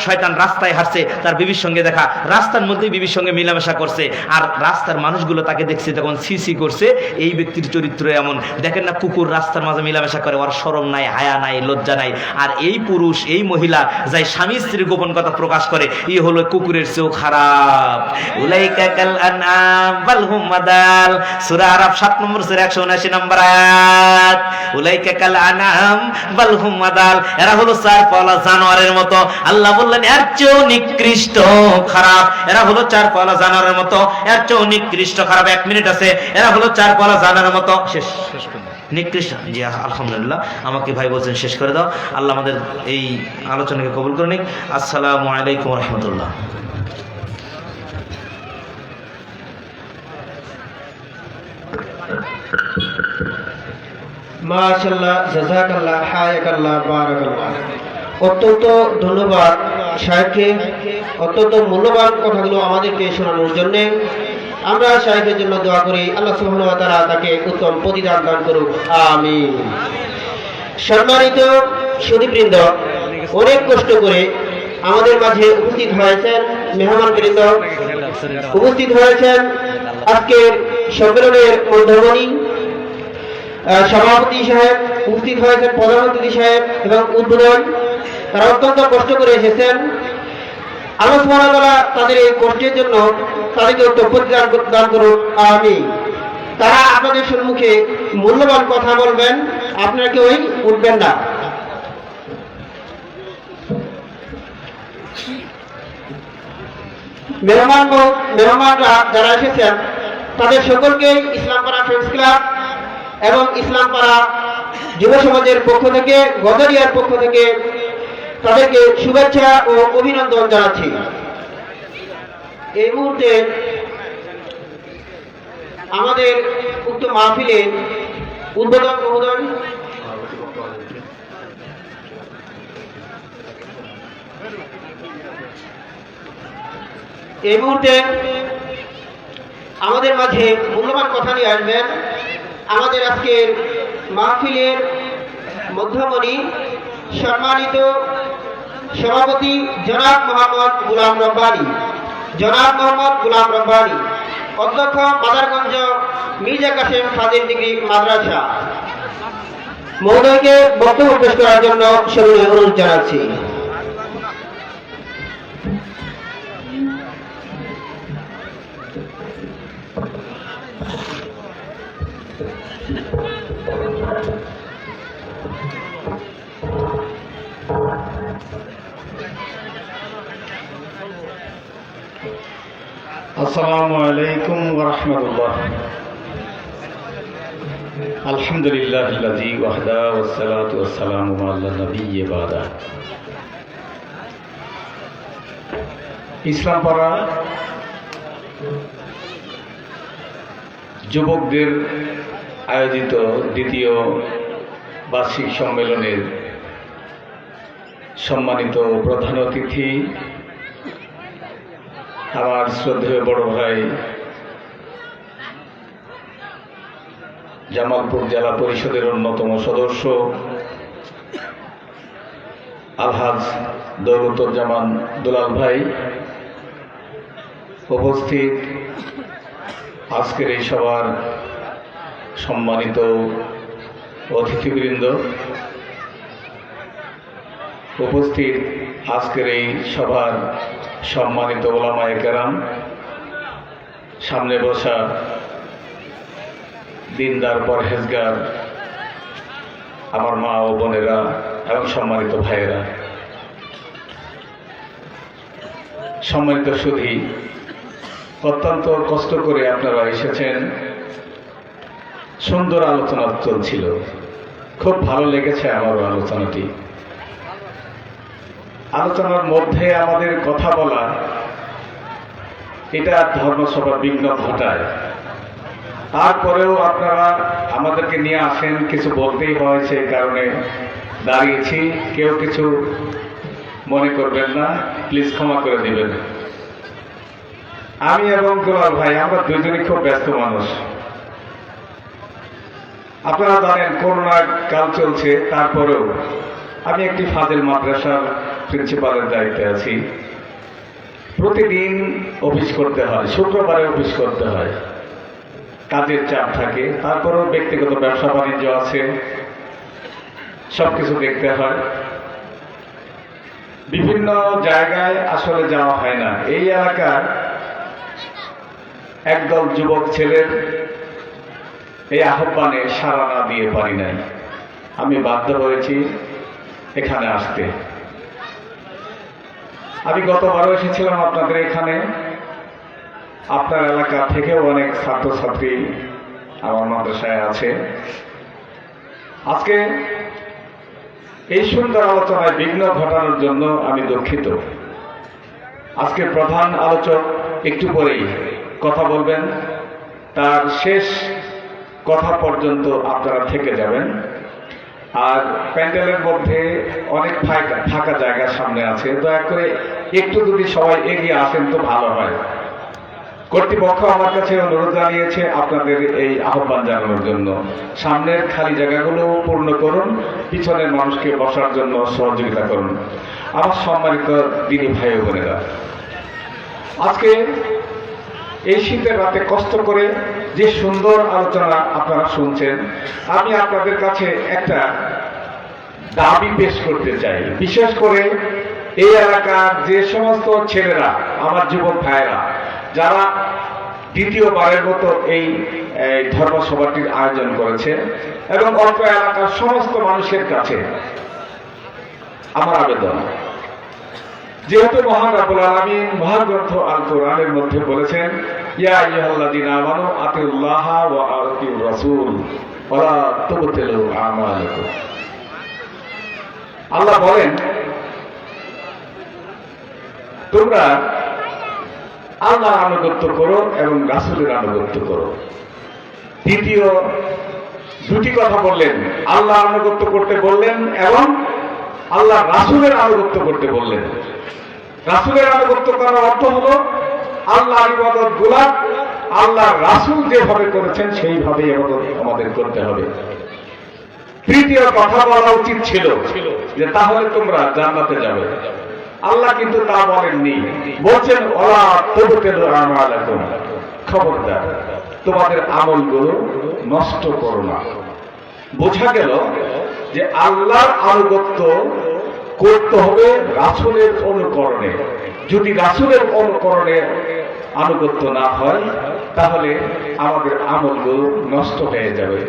শয়তান রাস্তায় হাঁটছে, তার বিবির সঙ্গে দেখা, রাস্তার মধ্যে বিবির সঙ্গে মেলামেশা করছে, আর রাস্তার মানুষগুলো তাকে দেখছে তখন সিসি করছে, এই ব্যক্তির চরিত্র এমন। দেখেন না, কুকুর রাস্তার মাঝে মেলামেশা করে, ওর শরম নাই, হায়া নাই, লজ্জা নাই। আর এই পুরুষ, এই মহিলা যাই স্বামী স্ত্রীর গোপন কথা প্রকাশ করে, ই হলো কুকুরের চেয়েও খারাপ। উলাইকা কাল আনআম বাল হুম আদাল, সূরা আরাফ 7 নম্বর সূরা 179 নম্বর আয়াত। উলাইকা কাল আনআম বাল হুম আদাল, এরা হলো চার পাওয়া জানোয়ারের মতো। আল্লাহ বললেন, এর চেয়েও নিকৃষ্ট খারাপ, এরা হলো চার পাওয়া জানোয়ারের মতো, এর চেয়েও নিকৃষ্ট খারাপ। 1 মিনিট আছে, এরা হলো চার পাওয়া জানোয়ারের মতো। শেষ নিকৃষ্ট। জি আলহামদুলিল্লাহ, আমাকে ভাই বলছেন শেষ করে দাও। আল্লাহ আমাদের এই আলোচনাকে কবুল করে নিক। আসসালামু আলাইকুম ওয়া রাহমাতুল্লাহ। মাশাআল্লাহ, জাযাকাল্লাহ, হায়াকাল্লাহ, বারাকাল্লাহ। অত্যন্ত ধন্যবাদ শাইখকে, অত্যন্ত মূল্যবান কথাগুলো আমাদেরকে শোনানোর জন্য। আমরা শাইখের জন্য দোয়া করি, আল্লাহ সুবহানাহু ওয়া তাআলা তাকে উত্তম প্রতিদান দান করুক, আমিন। সম্মানিত সুধীবৃন্দ, অনেক কষ্ট করে আমাদের মাঝে উপস্থিত হয়েছেন মেহমানবৃন্দ, উপস্থিত হয়েছেন আজকের সম্মেলনের মধ্যমণি সভাপতি সাহেব, উপস্থিত হয়েছেন প্রধান অতিথি সাহেব এবং উদ্বোধন। তারা অত্যন্ত কষ্ট করে এসেছেন। আল্লাহ সুবহানাহু ওয়া তাআলা তাদের এই কষ্টের জন্য তাদেরকে উত্তম প্রতিদান দান করুন, আমিন। তারা আপনাদের সম্মুখে মূল্যবান কথা বলবেন, আপনারা কেউই উঠবেন না। মেহমানরা যারা এসেছেন তাদের সকলকে ইসলামপাড়া ফ্রেন্ডস ক্লাব এবং ইসলামপাড়া যুব সমাজের পক্ষ থেকে, গদরিয়ার পক্ষ থেকে তাদেরকে শুভেচ্ছা ও অভিনন্দন জানাচ্ছি। এই মুহূর্তে আমাদের উক্ত মাহফিলে উদ্বোধন মহোদয় এই মুহূর্তে আমাদের মাঝে মূল্যবান কথা নিয়ে আসবেন আমাদের আজকের মাহফিলের মধ্যমণি সম্মানিত সভাপতি জনাব মোহাম্মদ গোলাম রব্বানী, অধ্যক্ষ মাদারগঞ্জ মির্জা কাসেম ফাজিল ডিগ্রি মাদ্রাসা মহোদয়কে বক্তব্য পেশ করার জন্য সবিনয় অনুরোধ জানাচ্ছি। আসসালামু আলাইকুম ওয়া রাহমাতুল্লাহ। আলহামদুলিল্লাহিল্লাযী ওয়াহদা ওয়াসসালাতু ওয়াসসালামু আলা নাবিয়্যি বাদা। ইসলামপাড়া যুবকদের আয়োজিত দ্বিতীয় বার্ষিক সম্মেলনের সম্মানিত প্রধান অতিথি আমার শ্রদ্ধেয় বড় ভাই জামালপুর জেলা পরিষদের অন্যতম সদস্য আলহাজ দৌলতুজ্জামান দুলাল ভাই, উপস্থিত আজকের এই সভার সম্মানিত অতিথিবৃন্দ, উপস্থিত আজকের এই সভার সম্মানিত ওলামায়ে কেরাম, সামনে বসা দিনদার পরহেজগার আমার মা ও বোনেরা এবং সম্মানিত ভাইয়েরা, সম্মানিত সুধী, অত্যন্ত কষ্ট করে আপনারা এসেছেন। সুন্দর আলোচনা চলছিল, খুব ভালো লেগেছে আমারও আলোচনাটি। আলোচনার মধ্যে আমাদের কথা বলা, এটা ধর্মসভার বিঘ্ন ঘটায়। তারপরেও আপনারা আমাদেরকে নিয়ে আসেন, কিছু বলতেই হয়, সেই কারণে দাঁড়িয়েছি। কেউ কিছু মনে করবেন না, প্লিজ ক্ষমা করে দিবেন। আমি এবং দুলাল ভাই আমরা দুজনই খুব ব্যস্ত মানুষ। আপনারা জানেন করোনা কাল চলছে, তারপরেও আমি একটি ফাজিল মাদ্রাসার প্রিন্সিপালের দায়িত্বে আছি। প্রতিদিন অফিস করতে হয়, শুক্রবারে অফিস করতে হয়, কাজের চাপ থাকে। তারপরেও ব্যক্তিগত ব্যবসা বাণিজ্য আছে, সবকিছু দেখতে হয়। বিভিন্ন জায়গায় আসলে যাওয়া হয় না। এই এলাকার একদল যুবক ছেলের এই আহ্বানে সাড়া না দিয়ে পারি নাই, আমি বাধ্য হয়েছি এখানে আসতে। আমি গতবারও এসেছিলাম আপনাদের এখানে। আপনার এলাকা থেকেও অনেক ছাত্রছাত্রী আমার মাদ্রাসায় আছে। আজকে এই সুন্দর আলোচনায় বিঘ্ন ঘটানোর জন্য আমি দুঃখিত। আজকে প্রধান আলোচক একটু পরেই কথা বলবেন, তার শেষ কথা পর্যন্ত আপনারা থেকে যাবেন। আর প্যান্ডেলের মধ্যে অনেক ফাঁকা জায়গা সামনে আছে, দয়া করে একটু যদি সবাই এগিয়ে আসেন তো ভালো হয়। কর্তৃপক্ষ আমার কাছে অনুরোধ জানিয়েছে আপনাদের এই আহ্বান জানানোর জন্য। সামনের খালি জায়গাগুলো পূর্ণ করুন, পিছনের মানুষকে বসার জন্য সহযোগিতা করুন। আমার সম্মানিত দিনী ভাই ও বোনেরা, আজকে এই শীতের রাতে কষ্ট করে যে সুন্দর আলোচনা আপনারা শুনছেন, আমি আপনাদের কাছে একটা দাবি পেশ করতে চাই। বিশেষ করে এই এলাকার যে সমস্ত ছেলেরা, আমার যুবক ভাইয়েরা, যারা দ্বিতীয়বারের মতো এই ধর্মসভাটির আয়োজন করেছে, এবং অল্প এলাকার সমস্ত মানুষের কাছে আমার আবেদন, যেহেতু মহান রব্বুল আলামিন মহাগ্রন্থ আল কোরআনের মধ্যে বলেছেন, ইয়া আইয়ুহাল্লাযীনা আমানু আতিউল্লাহ ওয়া আতিউর রাসূল ওয়া লা তুবতিলু আমালাকুম। আল্লাহ বলেন, তোমরা আল্লাহর আনুগত্য করো এবং রাসূলের আনুগত্য করো। দ্বিতীয় দুটি কথা বললেন, আল্লাহর আনুগত্য করতে বললেন এবং আল্লাহ রাসূলের আনুগত্য করতে বললেন। রাসূলের আনুগত্য করার অর্থ হলো আল্লাহর ইবাদত গুলা আল্লাহ রাসূল যেভাবে করেছেন সেইভাবে ইবাদত আমাদের করতে হবে। তৃতীয় কথা বলা উচিত ছিল যে তাহলে তোমরা জান্নাতে যাবে। আল্লাহ কিন্তু তা বলেননি, বলছেন ওয়ালা তুবতিলু আমালাকুম, খবরদার তোমাদের আমলগুলো নষ্ট করো না। বোঝা গেল যে আল্লাহর আনুগত্য করতে হবে রাসূলের অনুকরণে। যদি রাসূলের অনুকরণে আনুগত্য না হয়, তাহলে আমাদের আমলগুলো নষ্ট হয়ে যাবে।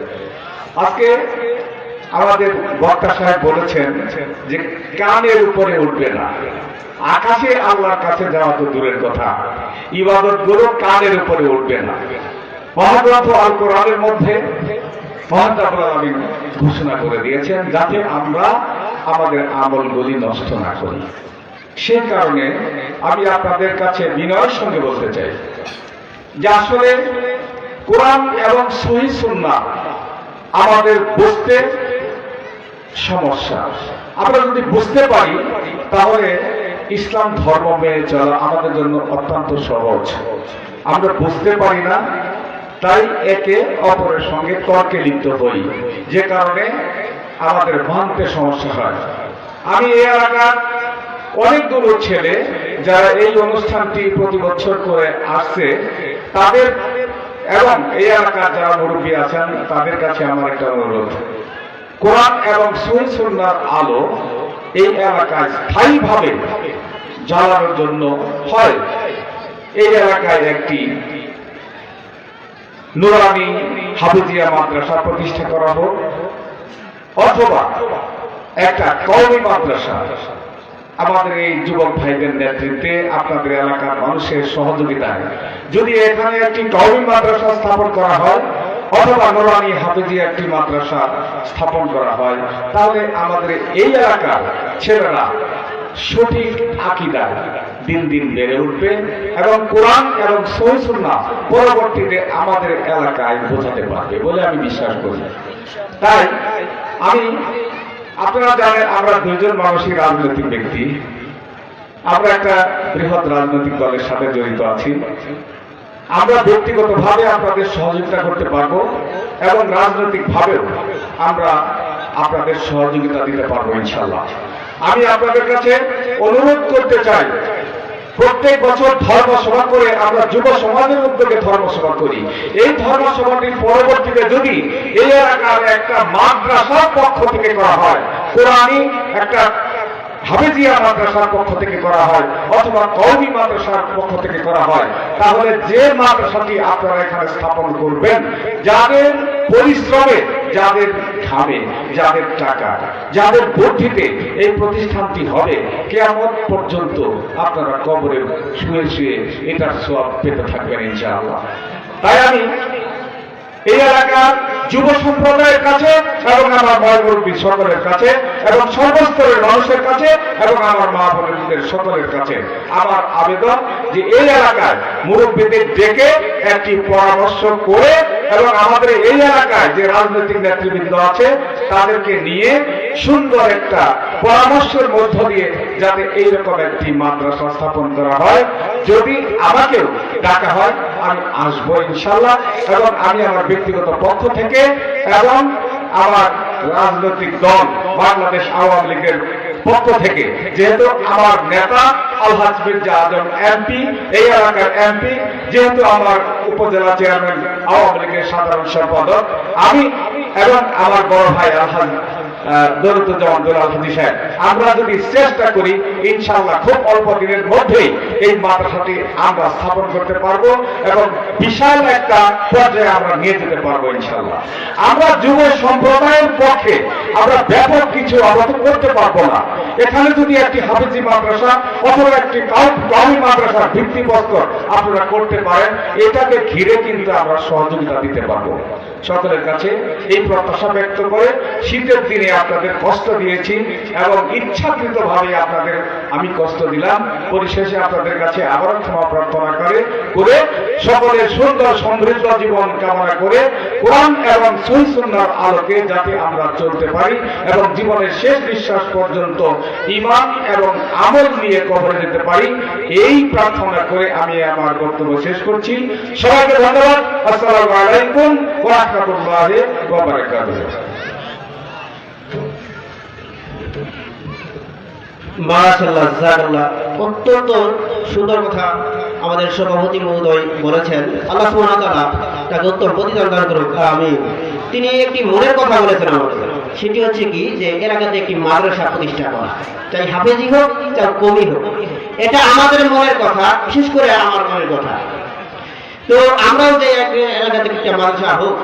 আজকে আমাদের বক্তা সাহেব বলেছেন যে কানের উপরে উঠবে না। আকাশে আল্লাহর কাছে যাওয়া তো দূরের কথা, ইবাদত গুলো কানের উপরে উঠবে না। মহাগ্রন্থ আল কোরআনের মধ্যে মহান রব্বুল আলামিন ঘোষণা করে দিয়েছেন যাতে আমরা আমাদের আমলগুলি নষ্ট না করি। সেই কারণে আমি আপনাদের কাছে বিনয়ের সঙ্গে বলতে চাই যে আসলে কোরআন এবং সহিহ সুন্নাহ আমাদের বুঝতে সমস্যা। আমরা যদি বুঝতে পারি তাহলে ইসলাম ধর্ম মেনে চলা আমাদের জন্য অত্যন্ত সহজ। আমরা বুঝতে পারি না, তাই একে অপরের সঙ্গে তর্কে লিপ্ত হই, যে কারণে আমাদের মানতে সমস্যা হয়। আমি এই এলাকার অনেকগুলো ছেলে যারা এই অনুষ্ঠানটি প্রতি বছর করে আসছে, তাদের এবং এই এলাকার যারা মুরব্বী আছেন তাদের কাছে আমার একটা অনুরোধ, কোরআন এবং সহিহ সুন্নাহর আলো এই এলাকায় স্থায়ীভাবে জ্বালানোর জন্য হয় এই এলাকায় একটি নুরানি হাফিজিয়া মাদ্রাসা প্রতিষ্ঠা করা হোক, অথবা একটা কওমি মাদ্রাসা আমাদের এই যুবক ভাইদের নেতৃত্বে আপনাদের এলাকার মানুষের সহযোগিতায় যদি এখানে একটি কওমি মাদ্রাসা স্থাপন করা হয় অথবা নুরানি হাফিজিয়া একটি মাদ্রাসা স্থাপন করা হয়, তাহলে আমাদের এই এলাকার ছেলেরা সঠিক আকীদায় দিন দিন বেড়ে উঠবে এবং কোরআন এবং সহিহ সুন্নাহ পরবর্তীতে আমাদের এলাকায় বোঝাতে পারবে বলে আমি বিশ্বাস করি। তাই আপনারা জানেন আমরা দুইজন মানুষই রাজনৈতিক ব্যক্তি, আমরা একটা বৃহৎ রাজনৈতিক দলের সাথে জড়িত আছি। আমরা ব্যক্তিগতভাবে আপনাদের সহযোগিতা করতে পারবো এবং রাজনৈতিকভাবেও আমরা আপনাদের সহযোগিতা দিতে পারবো ইনশাআল্লাহ। আমি আপনাদের কাছে অনুরোধ করতে চাই, প্রত্যেক বছর ধর্মসভা করে আমরা যুব সমাজের উদ্যোগে ধর্মসভা করি। এই ধর্মসভাটির পরবর্তীতে যদি এই এলাকার একটা মাদ্রাসার পক্ষ থেকে করা হয়, কোরআনী একটা হাফিজিয়া মাদ্রাসার পক্ষ থেকে করা হয় অথবা কওমি মাদ্রাসার পক্ষ থেকে করা হয়, তাহলে যে মাদ্রাসাটি আপনারা এখানে স্থাপন করবেন, যাদের পরিশ্রমে, যাদের ঘামে, যাদের টাকা, যাদের বুদ্ধিতে এই প্রতিষ্ঠানটি হবে, কিয়ামত পর্যন্ত আপনারা কবরে শুয়ে শুয়ে এটার সওয়াব পেতে থাকবেন ইনশাআল্লাহ। তাই আমি এই এলাকার যুব সম্প্রদায়ের কাছে এবং আমার মুরব্বী সকলের কাছে এবং সর্বস্তরের মানুষের কাছে এবং আমার মা বোনদের সকলের কাছে আমার আবেদন যে এই এলাকায় মুরব্বীদের ডেকে একটি পরামর্শ করে এবং আমাদের এই এলাকায় যে রাজনৈতিক নেতৃবৃন্দ আছে তাদেরকে নিয়ে সুন্দর একটা পরামর্শের মধ্য দিয়ে যাতে এইরকম একটি মাদ্রাসা স্থাপন করা হয়। যদি আমাকেও ডাকা হয় আমি আসবো ইনশাআল্লাহ, এবং আমি আমার ব্যক্তিগত পক্ষ থেকে এবং আমার রাজনৈতিক দল বাংলাদেশ আওয়ামী লীগের পক্ষ থেকে, যেহেতু আমার নেতা আলহাজ মির্জা আজম এমপি, এই এলাকার এমপি, যেহেতু আমার উপজেলা চেয়ারম্যান আওয়ামী লীগের সাধারণ সম্পাদক আমি এবং আমার বড় ভাই আলহাজ দৌলতুজ্জামান দুলাল হাজী সাহেব, আমরা যদি চেষ্টা করি ইনশাআল্লাহ খুব অল্প দিনের মধ্যেই এই মাদ্রাসাটি আমরা স্থাপন করতে পারবো এবং বিশাল একটা পর্যায়ে আমরা নিয়ে যেতে পারবো ইনশাআল্লাহ। আমরা যুব সম্প্রদায়ের পক্ষে আমরা ব্যাপক কিছু আমরা তো করতে পারবো না। এখানে যদি একটি হাফিজি মাদ্রাসা অথবা একটি কওমি মাদ্রাসার ভিত্তিপ্রস্তর আপনারা করতে পারেন, এটাকে ঘিরে কিন্তু আমরা সহযোগিতা দিতে পারবো। সকলের কাছে এই প্রত্যাশা ব্যক্ত করে শীতের দিনে আপনাদের কষ্ট দিয়েছি এবং ইচ্ছাকৃতভাবে আপনাদের আমি কষ্ট দিলাম, পরিশেষে আপনাদের কাছে আবারও ক্ষমা প্রার্থনা করে সকলের সুন্দর সমৃদ্ধ জীবন কামনা করে কোরআন এবং সহিহ সুন্নাহর আলোকে যাতে আমরা চলতে পারি এবং জীবনের শেষ নিঃশ্বাস পর্যন্ত ঈমান এবং আমল নিয়ে কবরে যেতে পারি, এই প্রার্থনা করে আমি আমার বক্তব্য শেষ করছি। সবাইকে ধন্যবাদ। আসসালামু আলাইকুম ওয়া রাহমাতুল্লাহি ওয়া বারাকাতুহু। মাশাআল্লাহ, জাযাকাল্লাহ। অত্যন্ত সুন্দর কথা আমাদের সভাপতি মহোদয় বলেছেন। আল্লাহ সুবহানাহু ওয়া তাআলা তাকে উত্তম প্রতিদান দান করুন, আমিন। তিনি একটি মনের কথা বলেছেন আমাদের, সেটি হচ্ছে কি যে এলাকাতে একটি মাদ্রাসা প্রতিষ্ঠা করা, চাই হাফেজি হোক চাই কওমি হোক, এটা আমাদের মনের কথা, বিশেষ করে আমার মনের কথা। তো আমরাও যে এলাকাতে একটা মাদ্রাসা হোক,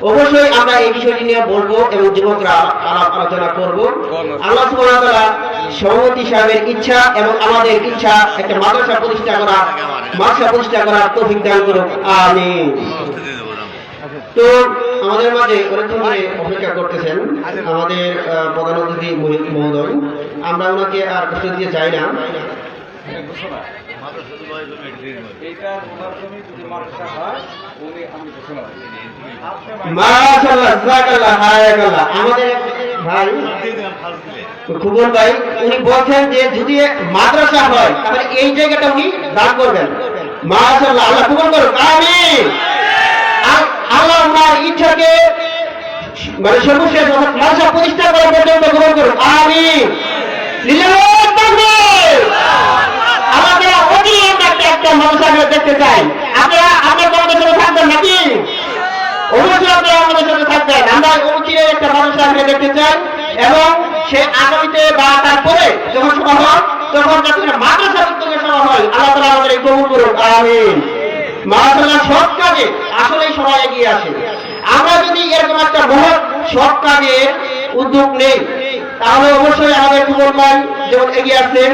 অবশ্যই আমরা এই বিষয়টি নিয়ে বলবো এবং যুবকরা আলোচনা করব। আল্লাহ সুবহানাহু ওয়া তাআলা সভাপতি সাহেবের ইচ্ছা এবং আমাদের ইচ্ছা একটা মাদ্রাসা প্রতিষ্ঠা করার তৌফিক দান করুন, আমিন। তো আমাদের মাঝে অনেকক্ষণ ধরে অপেক্ষা করতেছেন আমাদের প্রধান অতিথি মহোদয়, আমরা ওনাকে আর কষ্ট দিতে চাই না। মাশাআল্লাহ, জাযাকাল্লাহ, হায়াকাল্লাহ। আমাদের ভাই খুবর ভাই উনি বলছেন যে যদি মাদ্রাসা হয় তাহলে এই জায়গাটা উনি দান করবেন। মাশাআল্লাহ, আল্লাহ কবুল করুন, আমিন আল্লাহ ওনার ইচ্ছাকে মানে সর্বশেষ মাদ্রাসা প্রতিষ্ঠা করা পর্যন্ত গ্রহণ করুন। আমিন। লিল্লাহি তাকবীর। আমাদের অতি একটা মাদ্রাসা আমরা দেখতে চাই। আপনারা আমাদের সাথে থাকবেন নাকি? অবশ্যই আপনারা আমাদের সাথে থাকবেন। আমরা অতি একটা মাদ্রাসা আমরা দেখতে চাই এবং সে আগামীতে বা তারপরে যখন সভা হয় তখন যাতে মাদ্রাসার উদ্যোগে সভা হয়, আল্লাহ তাআলা আমাদের কবুল করুন। আমিন। মাদ্রাসা সৎ কাজে আসলেই সবাই এগিয়ে আসে। আমরা যদি এরকম একটা মহৎ সৎ কাজের উদ্যোগ নেই তাহলে অবশ্যই আমাদের কুমল ভাই যেমন এগিয়ে আসলেন,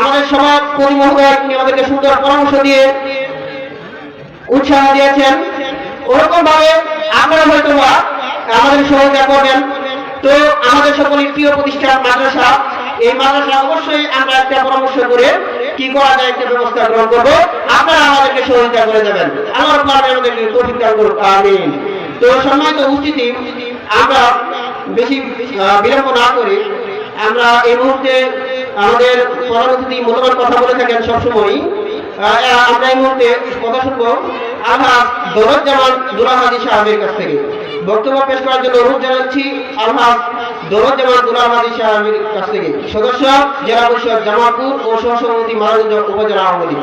আমাদের সমাজ পরিমহোদয় আমাদেরকে সুন্দর পরামর্শ দিয়ে উৎসাহ দিয়েছেন, ওরকম ভাবে আপনারা হয়তো আমাদের সহযোগিতা করবেন। তো আমাদের সকলের প্রিয় প্রতিষ্ঠান মাদ্রাসা, এই মাদ্রাসা অবশ্যই আমরা একটা পরামর্শ করে কি করা যায় একটা ব্যবস্থা গ্রহণ করবো, আপনারা আমাদেরকে সহযোগিতা করে দেবেন। আল্লাহ আমাদেরকে তৌফিক দান করুন। আমিন। তো সম্মানিত উপস্থিতি, আমরা বেশি বিলম্ব না করে আমরা এই মুহূর্তে আমাদের প্রধান অতিথি মূল্যবান কথা বলে থাকেন সবসময়, আমরা এই মুহূর্তে কথা শুনবো আলহাজ দৌলতজামান দুলাল হাজি সাহেবের কাছ থেকে। বক্তব্য পেশ করার জন্য অনুরোধ জানাচ্ছি আলহাজ দৌলতজামান দুলাল হাজি সাহেবের কাছ থেকে, সদস্য জেলা পরিষদ জামালপুর ও সহসভাপতি মারাগঞ্জ উপজেলা আওয়ামী লীগ।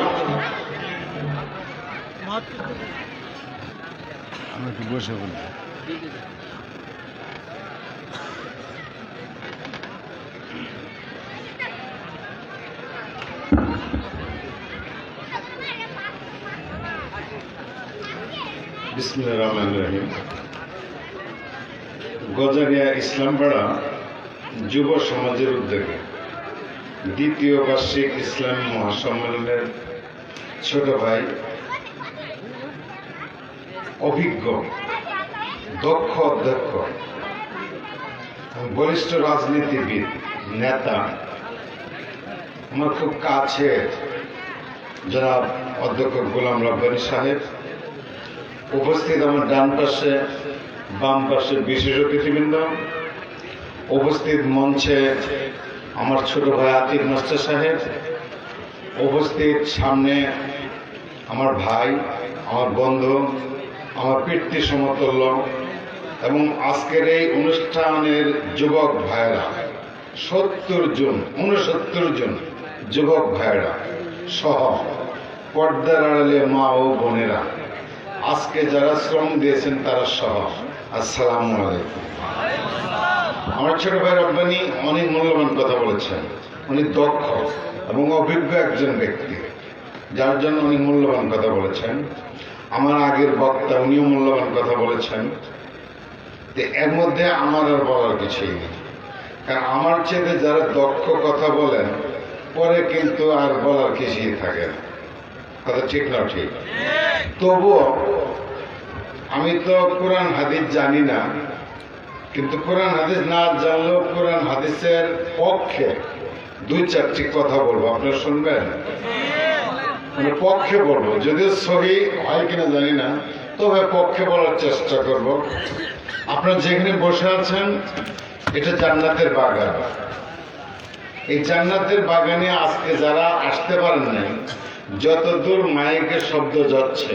বসে বলি বিসমিল্লাহির রহমানির রহিম। গজারিয়া ইসলামপাড়া যুব সমাজের উদ্যোগে দ্বিতীয় বার্ষিক ইসলামী মহাসম্মেলনের ছোট ভাই, অভিজ্ঞ দক্ষ অধ্যক্ষ, বরিষ্ঠ রাজনীতিবিদ নেতা, আমার খুব কাছে জনাব অধ্যক্ষ গোলাম রব্বানী সাহেব, উপস্থিত আমার ডান পাশে বাম পাশে বিশেষ অতিথিবৃন্দ, উপস্থিত মঞ্চে আমার ছোট ভাই আতিক মাস্টার সাহেব, উপস্থিত সামনে আমার ভাই, আমার বন্ধু, আমার পিতৃ সমতুল্য এবং আজকের এই অনুষ্ঠানের যুবক ভাইয়েরা 69 জন যুবক ভাইয়েরা সহ পর্দার আড়ালে মা ও বোনেরা, আজকে যারা শ্রম দিয়েছেন তারা সহ, আসসালামু আলাইকুম। আমার ছোট ভাই রব্বানী অনেক মূল্যবান কথা বলেছেন। উনি দক্ষ এবং অভিজ্ঞ একজন ব্যক্তি, যার জন্য উনি মূল্যবান কথা বলেছেন। আমার আগের বক্তা উনিও মূল্যবান কথা বলেছেন। এর মধ্যে আমার আর বলার কিছুই নেই, কারণ আমার চেয়ে যারা দক্ষ কথা বলেন পরে কিন্তু আর বলার কিছুই থাকে না। কথা ঠিক না ঠিক? তবুও আমি তো কোরআন হাদিস জানি না, কিন্তু কোরআন হাদিস না জানলেও কোরআন হাদিসের পক্ষে 2-4টি কথা বলবো, আপনারা শুনবেন? মানে পক্ষে বলবো, যদিও সহি হয় কিনা জানি না, তবে পক্ষে বলার চেষ্টা করব। আপনারা যেখানে বসে আছেন এটা জান্নাতের বাগান। এই জান্নাতের বাগানে আজকে যারা আসতে পারেন নাই, যতদূর মাইকের শব্দ যাচ্ছে,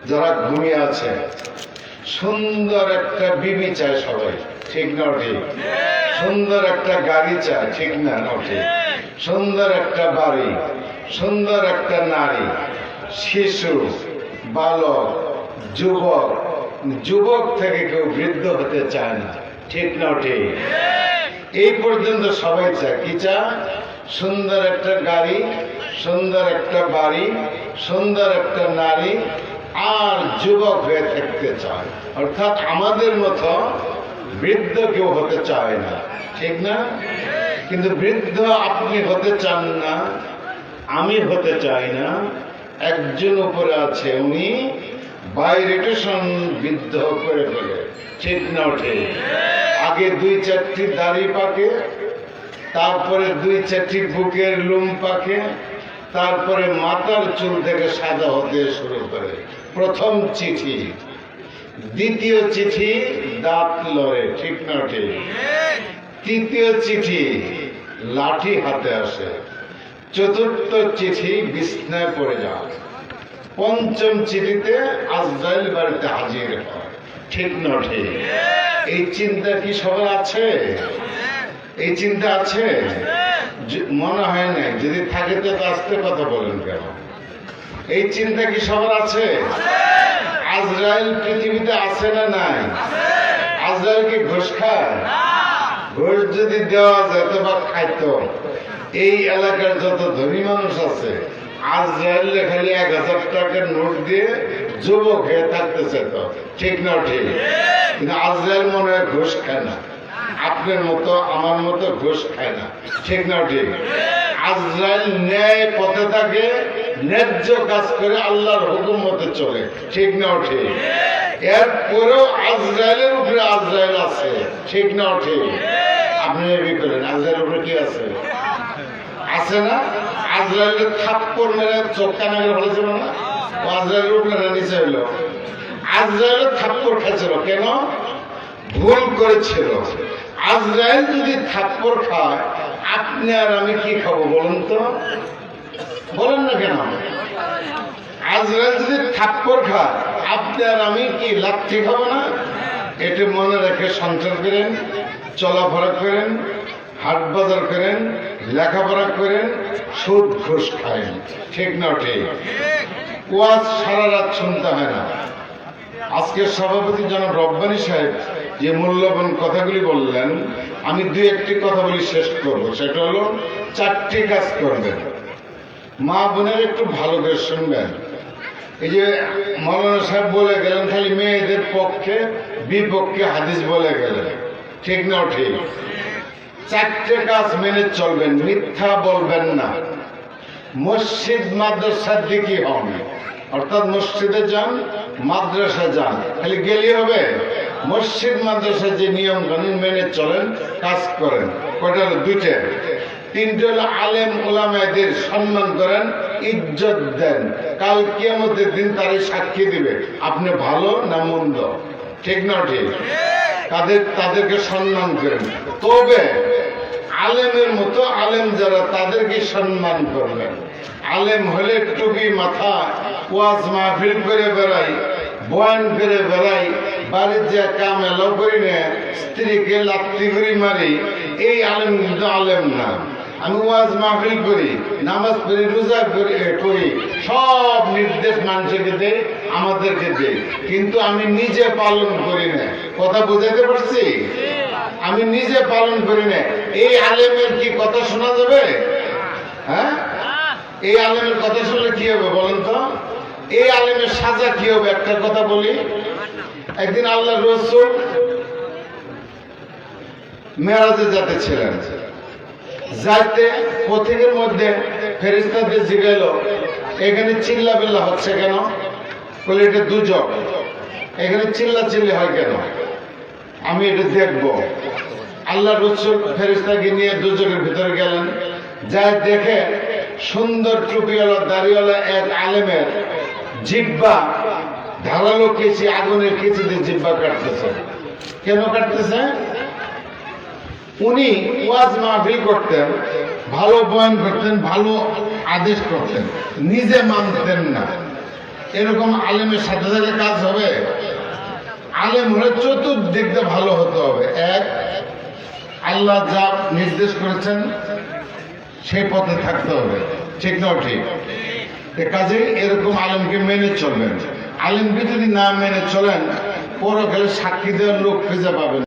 যারা ঘুমিয়ে আছে, সুন্দর একটা বিবি চায় সবাই, ঠিক না ঠিক? সুন্দর একটা গাড়ি চায়, ঠিক না ঠিক? সুন্দর একটা বাড়ি, সুন্দর একটা নারী, শিশু, বালক, যুবক, যুবক থেকে কেউ বৃদ্ধ হতে চায় না, ঠিক না ঠিক? এই পর্যন্ত সবাই চায় কি চায়? সুন্দর একটা গাড়ি, সুন্দর একটা বাড়ি, সুন্দর একটা নারী, আর যুবক হয়ে থাকতে চায়। অর্থাৎ আমাদের মতো বৃদ্ধ কেউ হতে চায় না, ঠিক না? কিন্তু বৃদ্ধ আপনি হতে চান না, আমি হতে চাই না। একজন উপরে আছে, উনি বাইরেটেশন বৃদ্ধ করে ফেলে, ঠিক না ঠিক? আগে 2-4টি দাড়ি পাকে, তারপরে 2-4টি বুকের লুম পাকে, তারপরে মাথার চুল থেকে সাদা হতে শুরু করে। প্রথম চিঠি, দ্বিতীয় চিঠি দাঁত লড়ে, ঠিক না ঠিক? তৃতীয় চিঠি লাঠি হাতে আসে, চতুর্থ চিঠি বিছনায় পড়ে যায়। পঞ্চম চিঠিতে আজরাইল বাড়িতে হাজির হয়। ঠিক না ঠিক? এই চিন্তা কি সবার আছে? এই চিন্তা আছে? মনে হয় না। যদি থাকে তো আস্তে কথা বলেন কেন? এই চিন্তা কি সবার আছে? আজরাইল পৃথিবীতে আছে না নাই? আজরাইল কি ঘুষ খায়? ঘুষ যদি দেওয়া যেত বা খাইতো, এই এলাকার যত ধনী মানুষ আছে আজরাইল খালি 1000 টাকার নোট দিয়ে যুবক হয়ে থাকতেছে। তো ঠিক না ঠিক? কিন্তু আজরাইল মনে হয় ঘুষ খায় না, আপনার মতো আমার মতো ঘুষ খায় না। ঠিক না ঠিক? আজরাইল ন্যায় পথে থাকে, ন্যায্য কাজ করে আল্লাহর হুকুম মতে চলে। ঠিক না ঠিক? এরপরেও আজরাইলের উপরে আজরাইল আছে। ঠিক না ঠিক? আপনি কি করেন? আজরাইলের উপরে কি আছে? আছে না? আজরাইলের থাপ্পড় মেরে চোখ কানা করে ফেলেছিল না? ও আজরাইলের উপরে নিচে হইল। আজরাইলের থাপ্পড় খাইছিল কেন? ভুল করেছিল। আজরাইল যদি থাপ্পড় খায়, আপনি আর আমি কি খাবো বলুন তো? বলেন না কেন? আজরাইল যদি থাপ্পড় খায়, আপনি আর আমি কি লাথি খাবো না? এটা মনে রেখে সংসার করেন, চলাফেরা করেন, হাট বাজার করেন, লেখাপড়া করেন, সুদ ঘুষ খায়েন। ঠিক না ঠিক? ওয়াজ সারা রাত শুনতে হয় না। আজকের সভাপতি জনাব রব্বানী সাহেব যে মূল্যবান কথাগুলি বললেন, আমি দুই একটি কথা বলি শেষ করব। সেটা হলো 4টি কাজ করবেন। মা বোনের একটু ভালো করে শুনবেন। এই যে মৌলানা সাহেব বলে গেলেন খালি মেয়েদের পক্ষে বিপক্ষে হাদিস বলে গেলেন। ঠিক না ঠিক? 4টে কাজ মেনে চলবেন। মিথ্যা বলবেন না, মসজিদ মাদ্রাসার দিকে হন, অর্থাৎ মসজিদে যান, মাদ্রাসা যান, খালি গেলে হবে? মসজিদ মাদ্রাসার যে নিয়ম কানুন মেনে চলেন, কাজ করেন। কয়টা হলো? 2টে। 3টে হলো আলেম ওলামাদের সম্মান করেন, ইজ্জত দেন। কাল কিয়ামতের দিন তারাই সাক্ষী দিবে আপনি ভালো না মন্দ। ঠিক না ঠিক? তাদেরকে সম্মান করেন। তবে আলেমের মতো আলেম যারা, তাদেরকে সম্মান করবেন। আলেম হলে টুপি মাথা, ওয়াজ মাহফিল করে বেড়াই, বয়ান করে বেড়াই, বাড়ির যে কাম এলাও করি না, স্ত্রীকে লাত্তি করে মারি, এই আলেম কিন্তু আলেম না। আমি ওয়াজ মাহফিল করি, নামাজ পড়ি, রোজা করি, সব নির্দেশ মানুষকে দেই, আমাদেরকে দেই, কিন্তু আমি নিজে পালন করি না। কথা বুঝাতে পারছি? আমি নিজে পালন করি না। এই আলেমের কি কথা শোনা যাবে? হ্যাঁ, এই আলেমের কথা শুনলে কি হবে বলেন তো? এই আলেমের সাজা কি হবে? একটা কথা বলি। একদিন আল্লাহ রাসূল মেরাজে যেতে ছিলেন, যাইতে পথিকের মধ্যে ফেরেশতাদের জিজ্ঞেল, এখানে চিল্লা বিল্লা হচ্ছে কেন? বলে এটা দুজক, এখানে চিল্লা চিল্লি হয় কেন? আমি এটা দেখবো। আল্লাহ রাসূল ফেরেশতাকে নিয়ে দুজকের ভিতরে গেলেন, যাই দেখে সুন্দর টুপিওয়ালা দাড়িওয়ালা এক আলেমের জিহ্বা ধারালো কেচি, আগুনের কেচি দিয়ে জিহ্বা কাটতেছে। কেন কাটতেছে? উনি ওয়াজ মাহফিল করতেন, ভালো বয়ান করতেন, ভালো আদেশ করতেন, নিজে মানতেন না। এরকম আলেমের সাথে সাথে কাজ হবে? আলেম হলে চতুর্দিক দিয়ে ভালো হতে হবে। এক, আল্লাহ যা নির্দেশ করেছেন সেই পথে থাকতে হবে। ঠিক না ঠিক? কাজে এরকম আলেমকে মেনে চলবেন। আলেমকে যদি না মেনে চলেন, পরকালে সাক্ষী দেওয়ার লোক খুঁজে পাবেন।